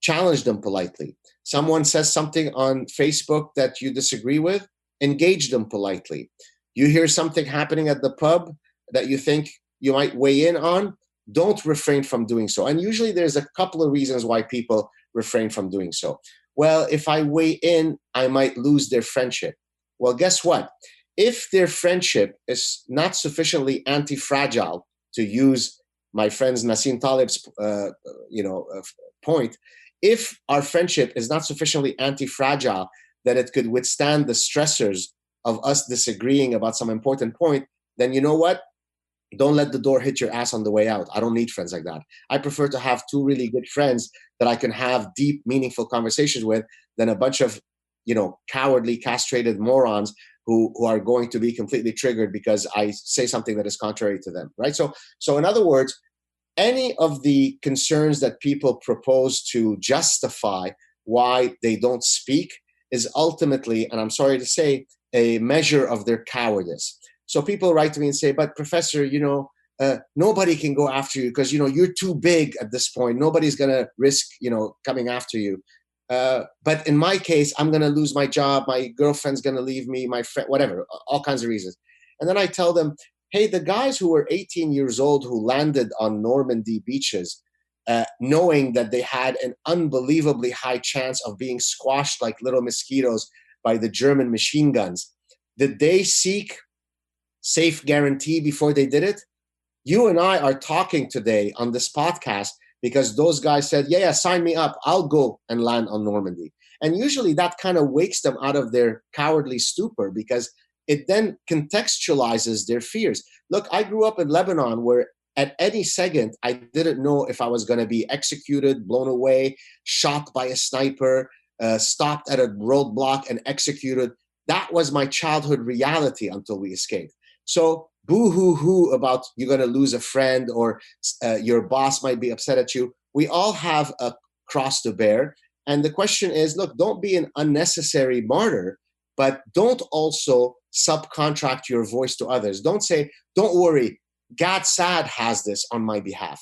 challenge them politely. Someone says something on Facebook that you disagree with, engage them politely. You hear something happening at the pub that you think you might weigh in on, don't refrain from doing so. And usually there's a couple of reasons why people refrain from doing so. Well, if I weigh in, I might lose their friendship. Well, guess what? If their friendship is not sufficiently anti-fragile, to use my friend's Nassim Taleb's point, if our friendship is not sufficiently anti-fragile that it could withstand the stressors of us disagreeing about some important point, then you know what? Don't let the door hit your ass on the way out. I don't need friends like that. I prefer to have two really good friends that I can have deep, meaningful conversations with than a bunch of, cowardly, castrated morons who are going to be completely triggered because I say something that is contrary to them, right? So in other words, any of the concerns that people propose to justify why they don't speak is ultimately, and I'm sorry to say, a measure of their cowardice. So people write to me and say, but professor, nobody can go after you because, you're too big at this point. Nobody's going to risk, coming after you. But in my case, I'm going to lose my job. My girlfriend's going to leave me, my friend, whatever, all kinds of reasons. And then I tell them, hey, the guys who were 18 years old who landed on Normandy beaches, knowing that they had an unbelievably high chance of being squashed like little mosquitoes by the German machine guns, did they seek safe guarantee before they did it? You and I are talking today on this podcast because those guys said, yeah, sign me up. I'll go and land on Normandy. And usually that kind of wakes them out of their cowardly stupor because it then contextualizes their fears. Look, I grew up in Lebanon where at any second, I didn't know if I was going to be executed, blown away, shot by a sniper, stopped at a roadblock and executed. That was my childhood reality until we escaped. So boo-hoo-hoo about you're going to lose a friend or your boss might be upset at you. We all have a cross to bear. And the question is, look, don't be an unnecessary martyr, but don't also subcontract your voice to others. Don't say, don't worry, Gad Saad has this on my behalf.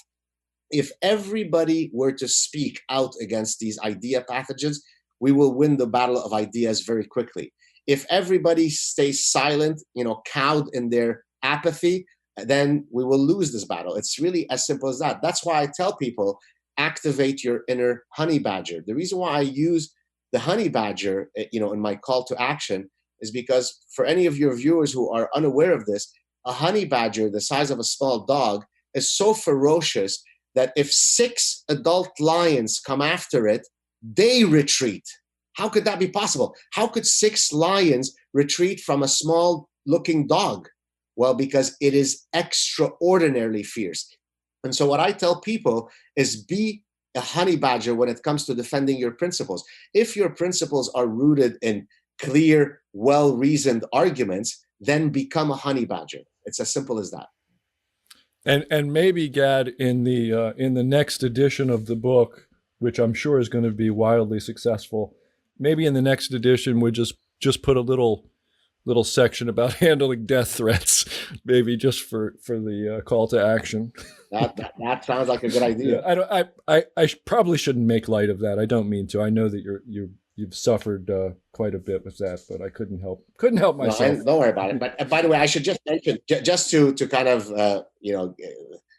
If everybody were to speak out against these idea pathogens, we will win the battle of ideas very quickly. If everybody stays silent, cowed in their apathy, then we will lose this battle. It's really as simple as that. That's why I tell people, activate your inner honey badger. The reason why I use the honey badger, in my call to action is because for any of your viewers who are unaware of this, a honey badger the size of a small dog is so ferocious that if 6 adult lions come after it, they retreat. How could that be possible? How could 6 lions retreat from a small looking dog? Well, because it is extraordinarily fierce. And so what I tell people is be a honey badger when it comes to defending your principles. If your principles are rooted in clear, well-reasoned arguments, then become a honey badger. It's as simple as that. And maybe, Gad, in the next edition of the book, which I'm sure is going to be wildly successful, maybe in the next edition we just put a little section about handling death threats, maybe just for the call to action. That sounds like a good idea. Yeah, I probably shouldn't make light of that. I don't mean to. I know that you've suffered quite a bit with that, but I couldn't help myself. No, don't worry about it. But by the way, I should just mention, just to kind of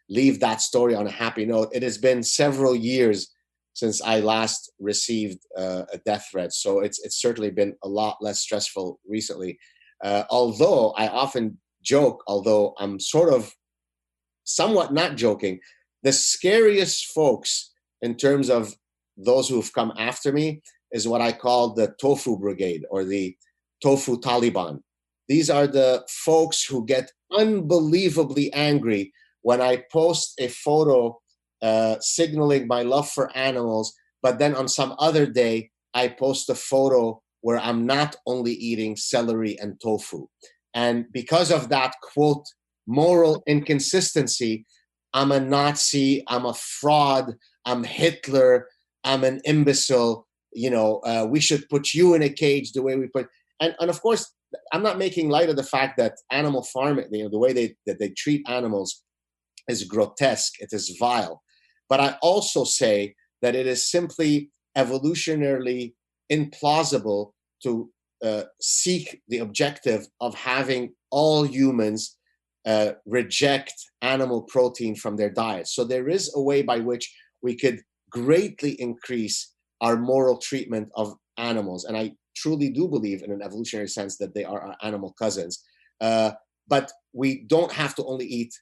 leave that story on a happy note. It has been several years since I last received a death threat, so it's certainly been a lot less stressful recently. Although I often joke, although I'm sort of somewhat not joking, the scariest folks in terms of those who've come after me is what I call the tofu brigade or the tofu Taliban. These are the folks who get unbelievably angry when I post a photo signaling my love for animals, but then on some other day, I post a photo where I'm not only eating celery and tofu. And because of that, quote, moral inconsistency, I'm a Nazi, I'm a fraud, I'm Hitler, I'm an imbecile, we should put you in a cage the way we put, and of course, I'm not making light of the fact that animal farming, the way they treat animals is grotesque, it is vile. But I also say that it is simply evolutionarily implausible to seek the objective of having all humans reject animal protein from their diet. So there is a way by which we could greatly increase our moral treatment of animals. And I truly do believe in an evolutionary sense that they are our animal cousins. But we don't have to only eat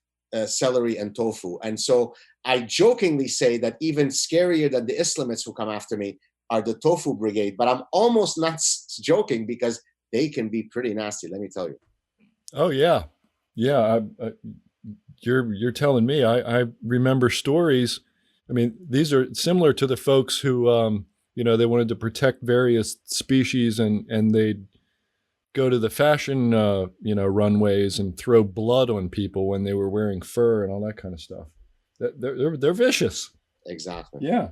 celery and tofu. And so I jokingly say that even scarier than the Islamists who come after me are the tofu brigade, but I'm almost not joking because they can be pretty nasty, let me tell you. Oh yeah. Yeah. You're telling me, I remember stories. I mean, these are similar to the folks who, they wanted to protect various species and they'd go to the fashion, runways and throw blood on people when they were wearing fur and all that kind of stuff. They're vicious. Exactly. Yeah.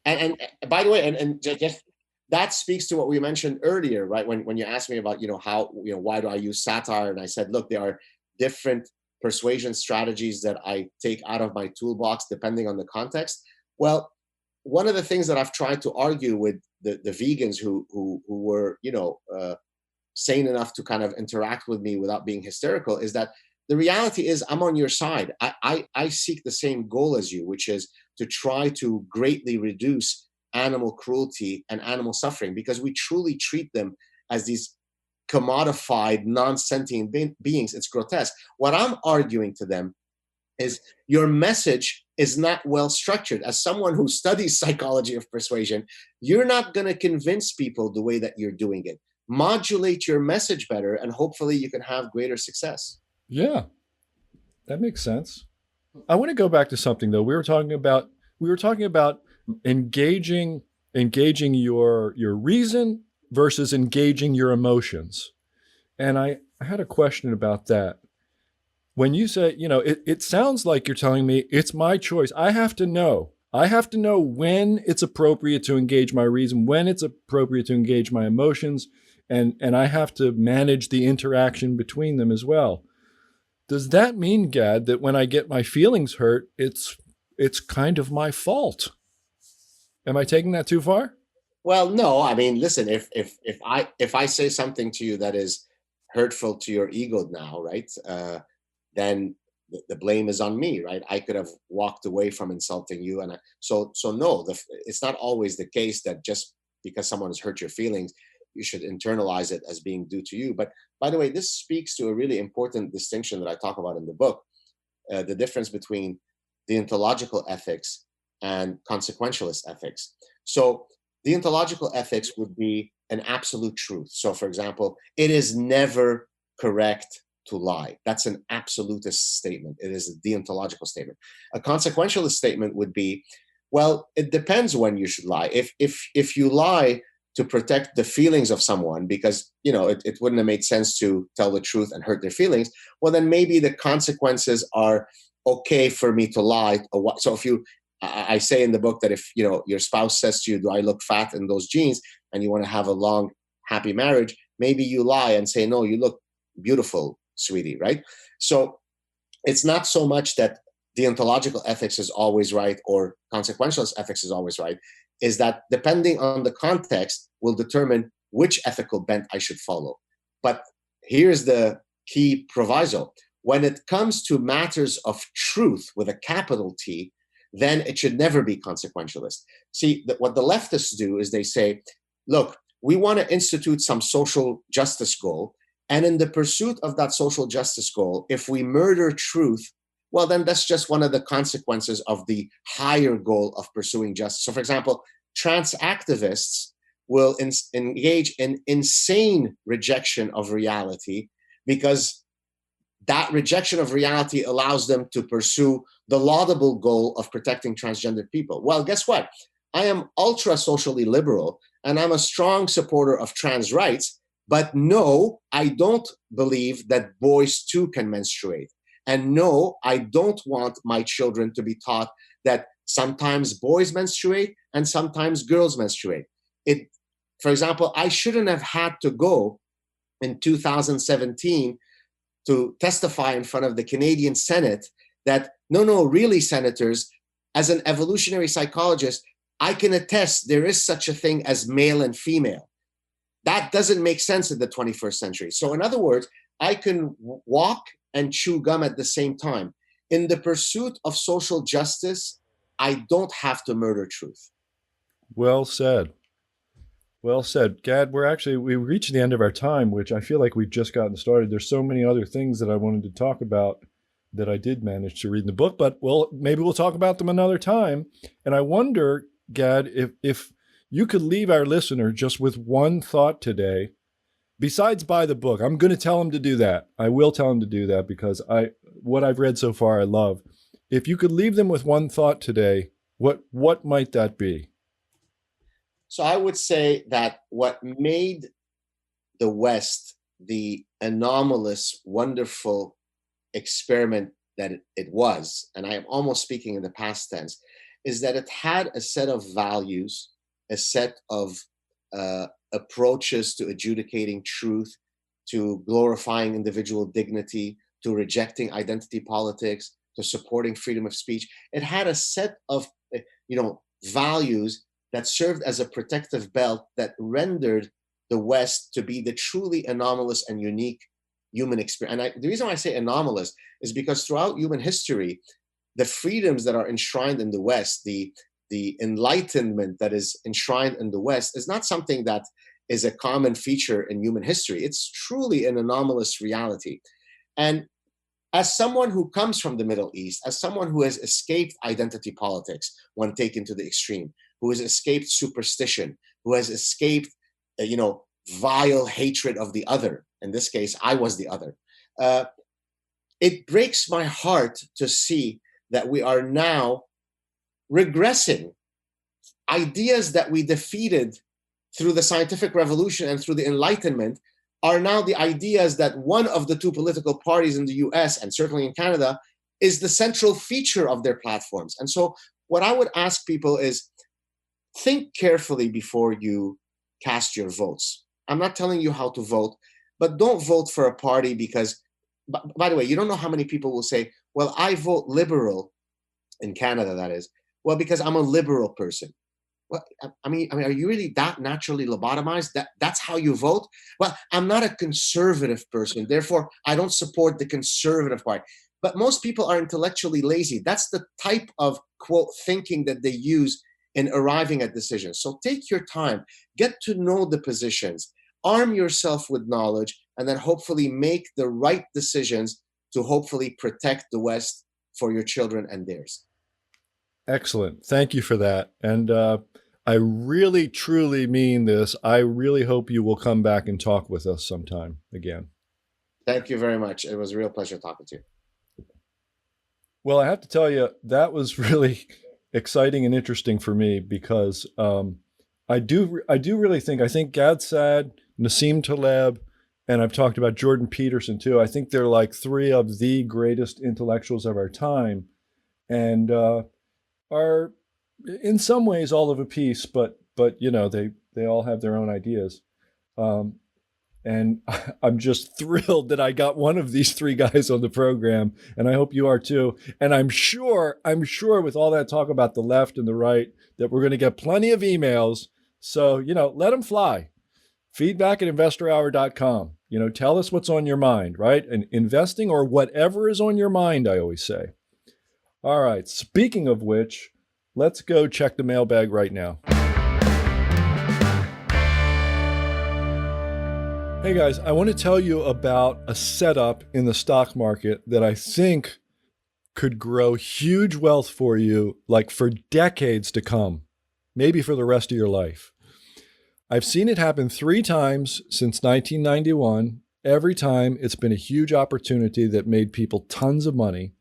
And by the way, and just that speaks to what we mentioned earlier, right? When you asked me about, how, why do I use satire? And I said, look, there are different persuasion strategies that I take out of my toolbox depending on the context. Well, one of the things that I've tried to argue with the vegans who were, sane enough to kind of interact with me without being hysterical is that the reality is I'm on your side. I seek the same goal as you, which is to try to greatly reduce animal cruelty and animal suffering because we truly treat them as these commodified, non-sentient beings. It's grotesque. What I'm arguing to them is your message is not well structured. As someone who studies psychology of persuasion, you're not going to convince people the way that you're doing it. Modulate your message better, and hopefully you can have greater success. Yeah, that makes sense. I want to go back to something though. We were talking about engaging your reason versus engaging your emotions. And I had a question about that. When you say, it sounds like you're telling me it's my choice. I have to know when it's appropriate to engage my reason, when it's appropriate to engage my emotions, and I have to manage the interaction between them as well. Does that mean, Gad, that when I get my feelings hurt, it's kind of my fault? Am I taking that too far? Well, no. I mean, listen, if I say something to you that is hurtful to your ego now, right, then the blame is on me, right? I could have walked away from insulting you, and so no. It's not always the case that just because someone has hurt your feelings, you should internalize it as being due to you. But by the way, this speaks to a really important distinction that I talk about in the book, the difference between the ontological ethics and consequentialist ethics. So Deontological ethics would be an absolute truth. So, for example, it is never correct to lie. That's an absolutist statement. It is a deontological statement. A consequentialist statement would be, well, it depends when you should lie. If you lie to protect the feelings of someone because, it wouldn't have made sense to tell the truth and hurt their feelings, well, then maybe the consequences are okay for me to lie. So I say in the book that if, your spouse says to you, do I look fat in those jeans? And you want to have a long, happy marriage, maybe you lie and say, no, you look beautiful, sweetie, right? So it's not so much that deontological ethics is always right or consequentialist ethics is always right, is that depending on the context will determine which ethical bent I should follow. But here's the key proviso. When it comes to matters of truth with a capital T, then it should never be consequentialist. See, what the leftists do is they say, look, we want to institute some social justice goal. And in the pursuit of that social justice goal, if we murder truth, well, then that's just one of the consequences of the higher goal of pursuing justice. So, for example, trans activists will engage in insane rejection of reality because that rejection of reality allows them to pursue the laudable goal of protecting transgender people. Well, guess what? I am ultra socially liberal and I'm a strong supporter of trans rights, but no, I don't believe that boys too can menstruate. And no, I don't want my children to be taught that sometimes boys menstruate and sometimes girls menstruate. For example, I shouldn't have had to go in 2017 to testify in front of the Canadian Senate that, no, really, senators, as an evolutionary psychologist, I can attest there is such a thing as male and female. That doesn't make sense in the 21st century. So in other words, I can walk and chew gum at the same time. In the pursuit of social justice, I don't have to murder truth. Well said. Well said. Gad, we reached the end of our time, which I feel like we've just gotten started. There's so many other things that I wanted to talk about that I did manage to read in the book, but maybe we'll talk about them another time. And I wonder, Gad, if you could leave our listener just with one thought today, besides buy the book. I'm going to tell him to do that. I will tell him to do that because what I've read so far, I love. If you could leave them with one thought today, what might that be? So I would say that what made the West the anomalous, wonderful experiment that it was, and I am almost speaking in the past tense, is that it had a set of values, a set of approaches to adjudicating truth, to glorifying individual dignity, to rejecting identity politics, to supporting freedom of speech. It had a set of values that served as a protective belt that rendered the West to be the truly anomalous and unique human experience. And the reason why I say anomalous is because throughout human history, the freedoms that are enshrined in the West, the enlightenment that is enshrined in the West is not something that is a common feature in human history. It's truly an anomalous reality. And as someone who comes from the Middle East, as someone who has escaped identity politics when taken to the extreme, who has escaped superstition, who has escaped, vile hatred of the other. In this case, I was the other. It breaks my heart to see that we are now regressing. Ideas that we defeated through the scientific revolution and through the Enlightenment are now the ideas that one of the two political parties in the US and certainly in Canada is the central feature of their platforms. And so what I would ask people is think carefully before you cast your votes. I'm not telling you how to vote, but don't vote for a party because, by the way, you don't know how many people will say, well, I vote liberal in Canada, that is. Well, because I'm a liberal person. Well, I mean, are you really that naturally lobotomized? That's how you vote? Well, I'm not a conservative person. Therefore, I don't support the conservative party. But most people are intellectually lazy. That's the type of, quote, thinking that they use in arriving at decisions. So take your time, get to know the positions, arm yourself with knowledge, and then hopefully make the right decisions to hopefully protect the West for your children and theirs. Excellent. Thank you for that. And I really, truly mean this. I really hope you will come back and talk with us sometime again. Thank you very much. It was a real pleasure talking to you. Well, I have to tell you, that was really exciting and interesting for me because I do really think, Gad Saad, Nassim Taleb, and I've talked about Jordan Peterson too. I think they're like three of the greatest intellectuals of our time, and are in some ways all of a piece, but you know, they all have their own ideas. And I'm just thrilled that I got one of these three guys on the program, and I hope you are too. And I'm sure with all that talk about the left and the right that we're going to get plenty of emails. So, you know, let them fly. Feedback@investorhour.com. You know, tell us what's on your mind, right? And investing or whatever is on your mind, I always say. All right. Speaking of which, let's go check the mailbag right now. Hey guys, I want to tell you about a setup in the stock market that I think could grow huge wealth for you, like for decades to come, maybe for the rest of your life. I've seen it happen 3 times since 1991. Every time it's been a huge opportunity that made people tons of money.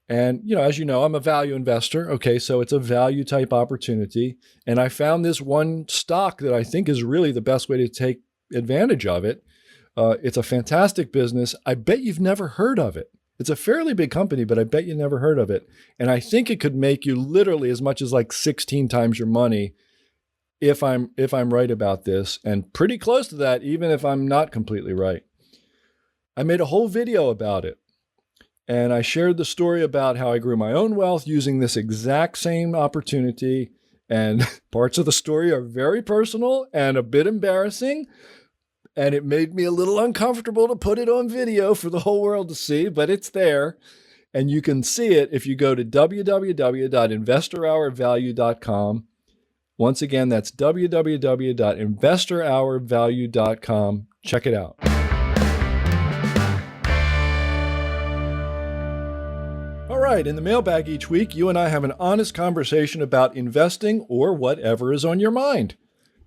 And, you know, as you know, I'm a value investor. Okay, so it's a value type opportunity. And I found this one stock that I think is really the best way to take advantage of it. It's a fantastic business. I bet you've never heard of it. It's a fairly big company, but I bet you never heard of it. And I think it could make you literally as much as like 16 times your money if I'm right about this, and pretty close to that, even if I'm not completely right. I made a whole video about it. And I shared the story about how I grew my own wealth using this exact same opportunity. And parts of the story are very personal and a bit embarrassing. And it made me a little uncomfortable to put it on video for the whole world to see, but it's there. And you can see it if you go to www.investorhourvalue.com. Once again, that's www.investorhourvalue.com. Check it out. All right, in the mailbag each week, you and I have an honest conversation about investing or whatever is on your mind.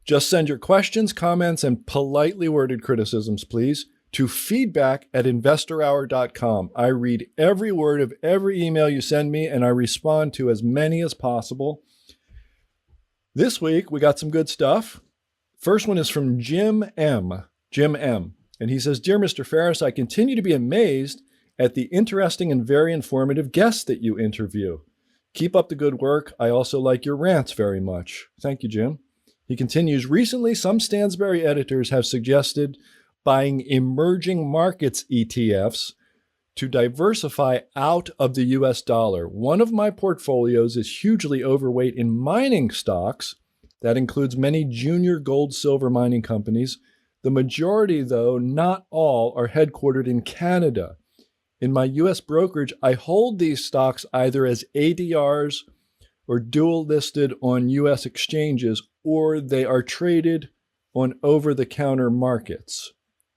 Just send your questions, comments, and politely worded criticisms, please, to feedback@investorhour.com. I read every word of every email you send me, and I respond to as many as possible. This week, we got some good stuff. First one is from Jim M. And he says, "Dear Mr. Ferris, I continue to be amazed at the interesting and very informative guests that you interview. Keep up the good work. I also like your rants very much." Thank you, Jim. He continues, "Recently, some Stansberry editors have suggested buying emerging markets ETFs to diversify out of the US dollar. One of my portfolios is hugely overweight in mining stocks. That includes many junior gold, silver mining companies. The majority, though not all, are headquartered in Canada. In my US brokerage, I hold these stocks either as ADRs or dual listed on US exchanges, or they are traded on over-the-counter markets.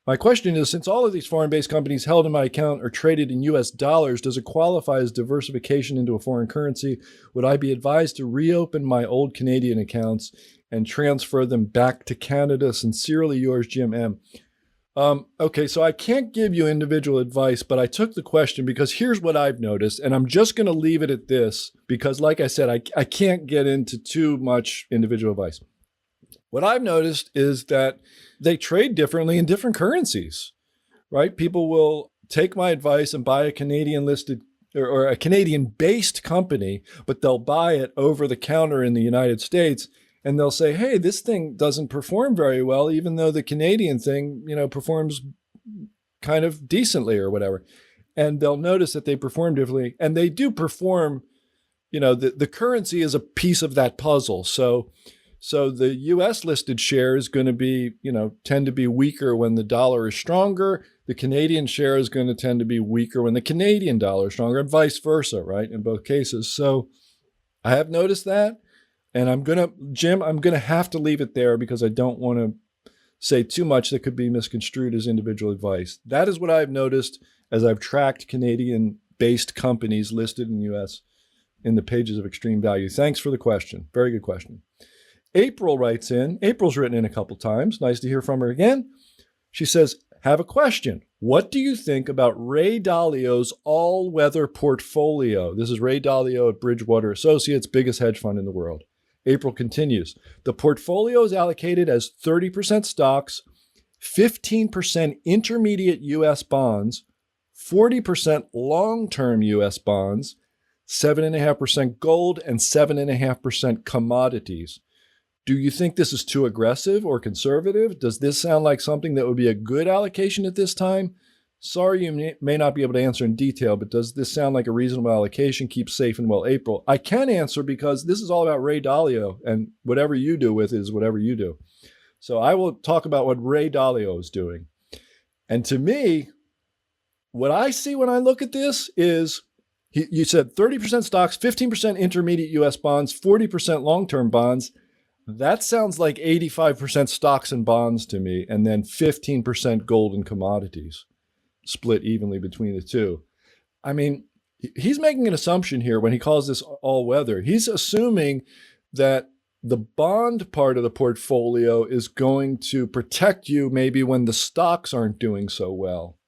My question is, since all of these foreign-based companies held in my account are traded in US dollars, does it qualify as diversification into a foreign currency? Would I be advised to reopen my old Canadian accounts and transfer them back to Canada? Sincerely yours, Jim M." Okay, so I can't give you individual advice, but I took the question because here's what I've noticed, and I'm just going to leave it at this because, like I said, I can't get into too much individual advice. What I've noticed is that they trade differently in different currencies, right? People will take my advice and buy a Canadian listed or a Canadian based company, but they'll buy it over the counter in the United States. And they'll say, hey, this thing doesn't perform very well, even though the Canadian thing, you know, performs kind of decently or whatever. And they'll notice that they perform differently. And they do perform, you know, the currency is a piece of that puzzle. So the US listed share is going to be, you know, tend to be weaker when the dollar is stronger. The Canadian share is going to tend to be weaker when the Canadian dollar is stronger, and vice versa, right? In both cases. So I have noticed that. And Jim, I'm going to have to leave it there because I don't want to say too much that could be misconstrued as individual advice. That is what I've noticed as I've tracked Canadian-based companies listed in the U.S. in the pages of Extreme Value. Thanks for the question. Very good question. April writes in. April's written in a couple times. Nice to hear from her again. She says, have a question. What do you think about Ray Dalio's all-weather portfolio? This is Ray Dalio at Bridgewater Associates, biggest hedge fund in the world. April continues. The portfolio is allocated as 30% stocks, 15% intermediate U.S. bonds, 40% long-term U.S. bonds, 7.5% gold, and 7.5% commodities. Do you think this is too aggressive or conservative? Does this sound like something that would be a good allocation at this time? Sorry, you may not be able to answer in detail, but does this sound like a reasonable allocation? Keep safe and well, April. I can answer because this is all about Ray Dalio, and whatever you do with it is whatever you do. So I will talk about what Ray Dalio is doing. And to me, what I see when I look at this is, you said 30% stocks, 15% intermediate U.S. bonds, 40% long-term bonds. That sounds like 85% stocks and bonds to me, and then 15% gold and commodities, split evenly between the two. I mean, he's making an assumption here when he calls this all weather. He's assuming that the bond part of the portfolio is going to protect you maybe when the stocks aren't doing so well.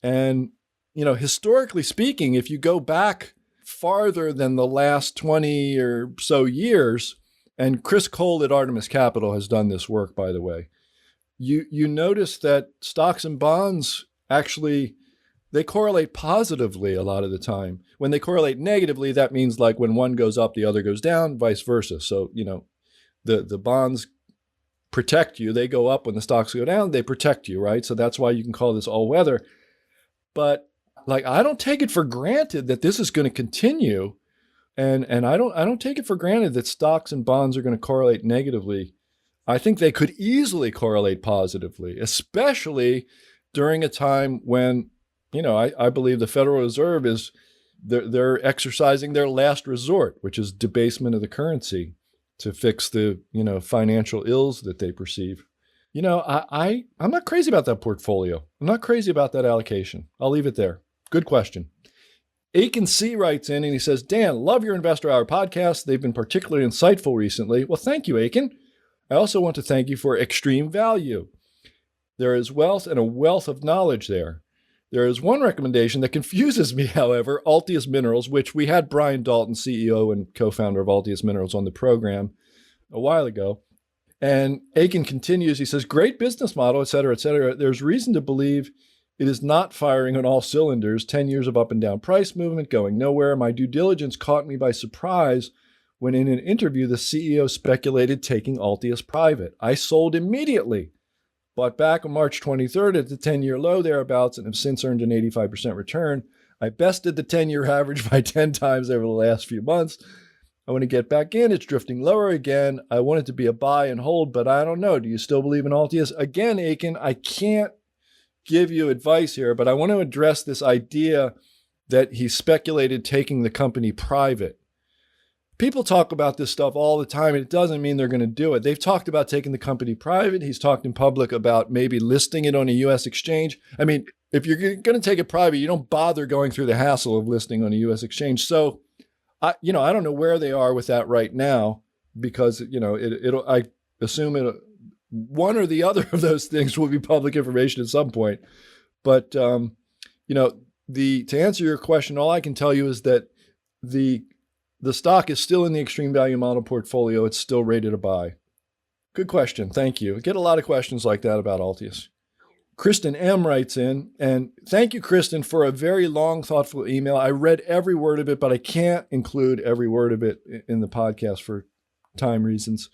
And, historically speaking, if you go back farther than the last 20 or so years, and Chris Cole at Artemis Capital has done this work, by the way, you notice that stocks and bonds actually, they correlate positively a lot of the time. When they correlate negatively, that means like when one goes up, the other goes down, vice versa. So, the bonds protect you. They go up when the stocks go down, they protect you, right? So that's why you can call this all weather. But I don't take it for granted that this is going to continue. And I don't take it for granted that stocks and bonds are going to correlate negatively. I think they could easily correlate positively, especially during a time when, I believe the Federal Reserve they're exercising their last resort, which is debasement of the currency to fix the, financial ills that they perceive. I'm not crazy about that portfolio. I'm not crazy about that allocation. I'll leave it there. Good question. Aiken C. writes in and he says, Dan, love your Investor Hour podcast. They've been particularly insightful recently. Well, thank you, Aiken. I also want to thank you for extreme value. There is wealth and a wealth of knowledge there. There is one recommendation that confuses me, however, Altius Minerals, which we had Brian Dalton, CEO and co-founder of Altius Minerals, on the program a while ago. And Aiken continues, he says, great business model, et cetera, et cetera. There's reason to believe it is not firing on all cylinders, 10 years of up and down price movement going nowhere. My due diligence caught me by surprise when in an interview, the CEO speculated taking Altius private. I sold immediately, bought back on March 23rd at the 10-year low thereabouts and have since earned an 85% return. I bested the 10-year average by 10 times over the last few months. I want to get back in. It's drifting lower again. I want it to be a buy and hold, but I don't know. Do you still believe in Altius? Again, Aiken, I can't give you advice here, but I want to address this idea that he speculated taking the company private. People talk about this stuff all the time, and it doesn't mean they're going to do it. They've talked about taking the company private. He's talked in public about maybe listing it on a U.S. exchange. I mean, if you're going to take it private, you don't bother going through the hassle of listing on a U.S. exchange. So, I don't know where they are with that right now, because, I assume one or the other of those things will be public information at some point. But, to answer your question, all I can tell you is that the stock is still in the extreme value model portfolio. It's still rated a buy. Good question. Thank you. I get a lot of questions like that about Altius. Kristen M. writes in, and thank you, Kristen, for a very long, thoughtful email. I read every word of it, but I can't include every word of it in the podcast for time reasons.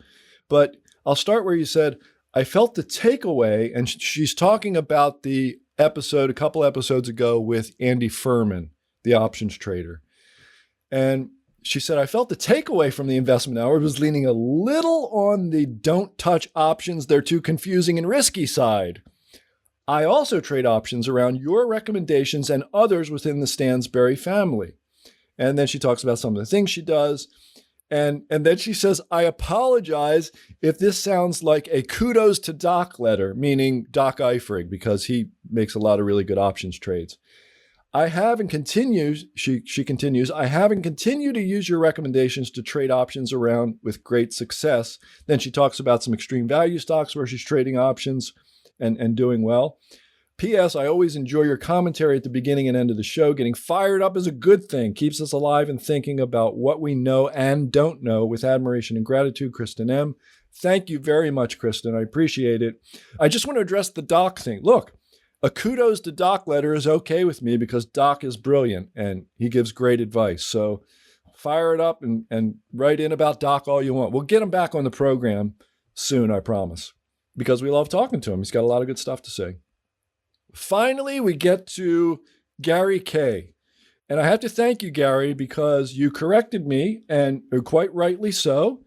But I'll start where you said, I felt the takeaway, and she's talking about the episode a couple episodes ago with Andy Furman, the options trader. And she said, I felt the takeaway from the investment hour was leaning a little on the don't touch options, they're too confusing and risky side. I also trade options around your recommendations and others within the Stansberry family. And then she talks about some of the things she does. And then she says, I apologize if this sounds like a kudos to Doc letter, meaning Doc Eifrig, because he makes a lot of really good options trades. I have and continues, she continues, I have and continue to use your recommendations to trade options around with great success. Then she talks about some extreme value stocks where she's trading options and doing well. P.S. I always enjoy your commentary at the beginning and end of the show. Getting fired up is a good thing. Keeps us alive and thinking about what we know and don't know. With admiration and gratitude, Kristen M. Thank you very much, Kristen. I appreciate it. I just want to address the Doc thing. Look, a kudos to Doc letter is okay with me because Doc is brilliant and he gives great advice. So fire it up and write in about Doc all you want. We'll get him back on the program soon, I promise, because we love talking to him. He's got a lot of good stuff to say. Finally, we get to Gary K. And I have to thank you, Gary, because you corrected me, and quite rightly so.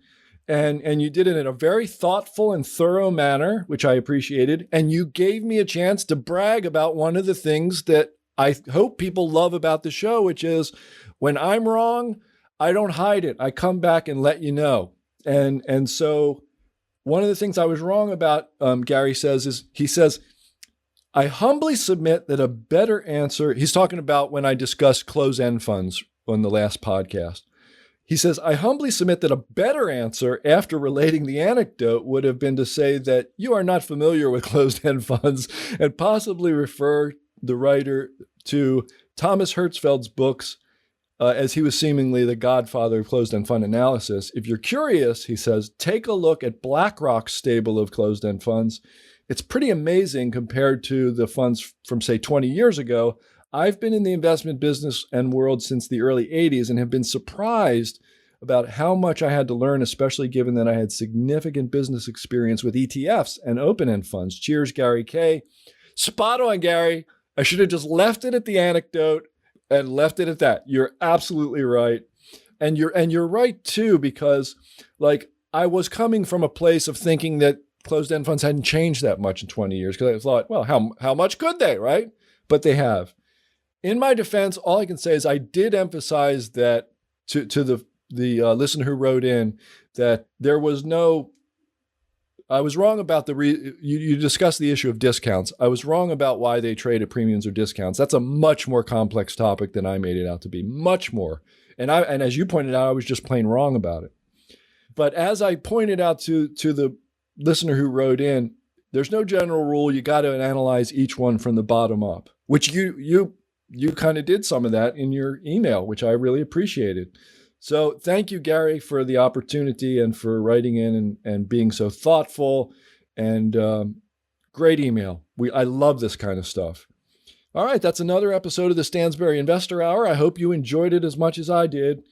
And you did it in a very thoughtful and thorough manner, which I appreciated. And you gave me a chance to brag about one of the things that I hope people love about the show, which is when I'm wrong, I don't hide it. I come back and let you know. And so one of the things I was wrong about, Gary says, is he says, I humbly submit that a better answer, he's talking about when I discussed closed-end funds on the last podcast. He says, I humbly submit that a better answer after relating the anecdote would have been to say that you are not familiar with closed-end funds and possibly refer the writer to Thomas Hertzfeld's books as he was seemingly the godfather of closed-end fund analysis. If you're curious, he says, take a look at BlackRock's stable of closed-end funds. It's pretty amazing compared to the funds from, say, 20 years ago. I've been in the investment business and world since the early 80s and have been surprised about how much I had to learn, especially given that I had significant business experience with ETFs and open-end funds. Cheers, Gary K. Spot on, Gary. I should have just left it at the anecdote and left it at that. You're absolutely right. And you're right, too, because like I was coming from a place of thinking that closed-end funds hadn't changed that much in 20 years because I thought, well, how much could they, right? But they have. In my defense, all I can say is I did emphasize that to the listener who wrote in that there was no, I was wrong about you discussed the issue of discounts. I was wrong about why they trade at premiums or discounts. That's a much more complex topic than I made it out to be, much more. And as you pointed out, I was just plain wrong about it. But as I pointed out to the listener who wrote in, there's no general rule. You got to analyze each one from the bottom up, which you kind of did some of that in your email, which I really appreciated. So thank you, Gary, for the opportunity and for writing in and being so thoughtful and great email. I love this kind of stuff. All right, that's another episode of the Stansberry Investor Hour. I hope you enjoyed it as much as I did.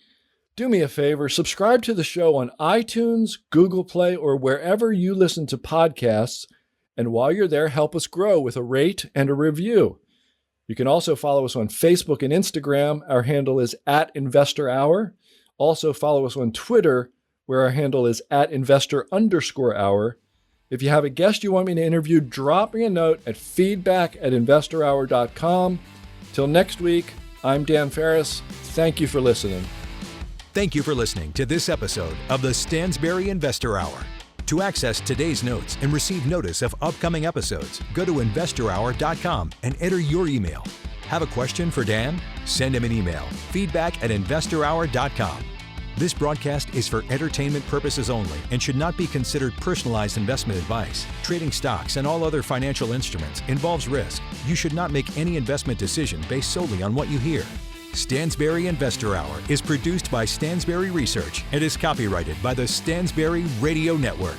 Do me a favor, subscribe to the show on iTunes, Google Play, or wherever you listen to podcasts. And while you're there, help us grow with a rate and a review. You can also follow us on Facebook and Instagram. Our handle is @InvestorHour. Also follow us on Twitter, where our handle is @investor_hour. If you have a guest you want me to interview, drop me a note at feedback@investorhour.com. Till next week, I'm Dan Ferris. Thank you for listening. Thank you for listening to this episode of the Stansberry Investor Hour. To access today's notes and receive notice of upcoming episodes, go to investorhour.com and enter your email. Have a question for Dan? Send him an email, feedback@investorhour.com. This broadcast is for entertainment purposes only and should not be considered personalized investment advice. Trading stocks and all other financial instruments involves risk. You should not make any investment decision based solely on what you hear. Stansberry Investor Hour is produced by Stansberry Research and is copyrighted by the Stansberry Radio Network.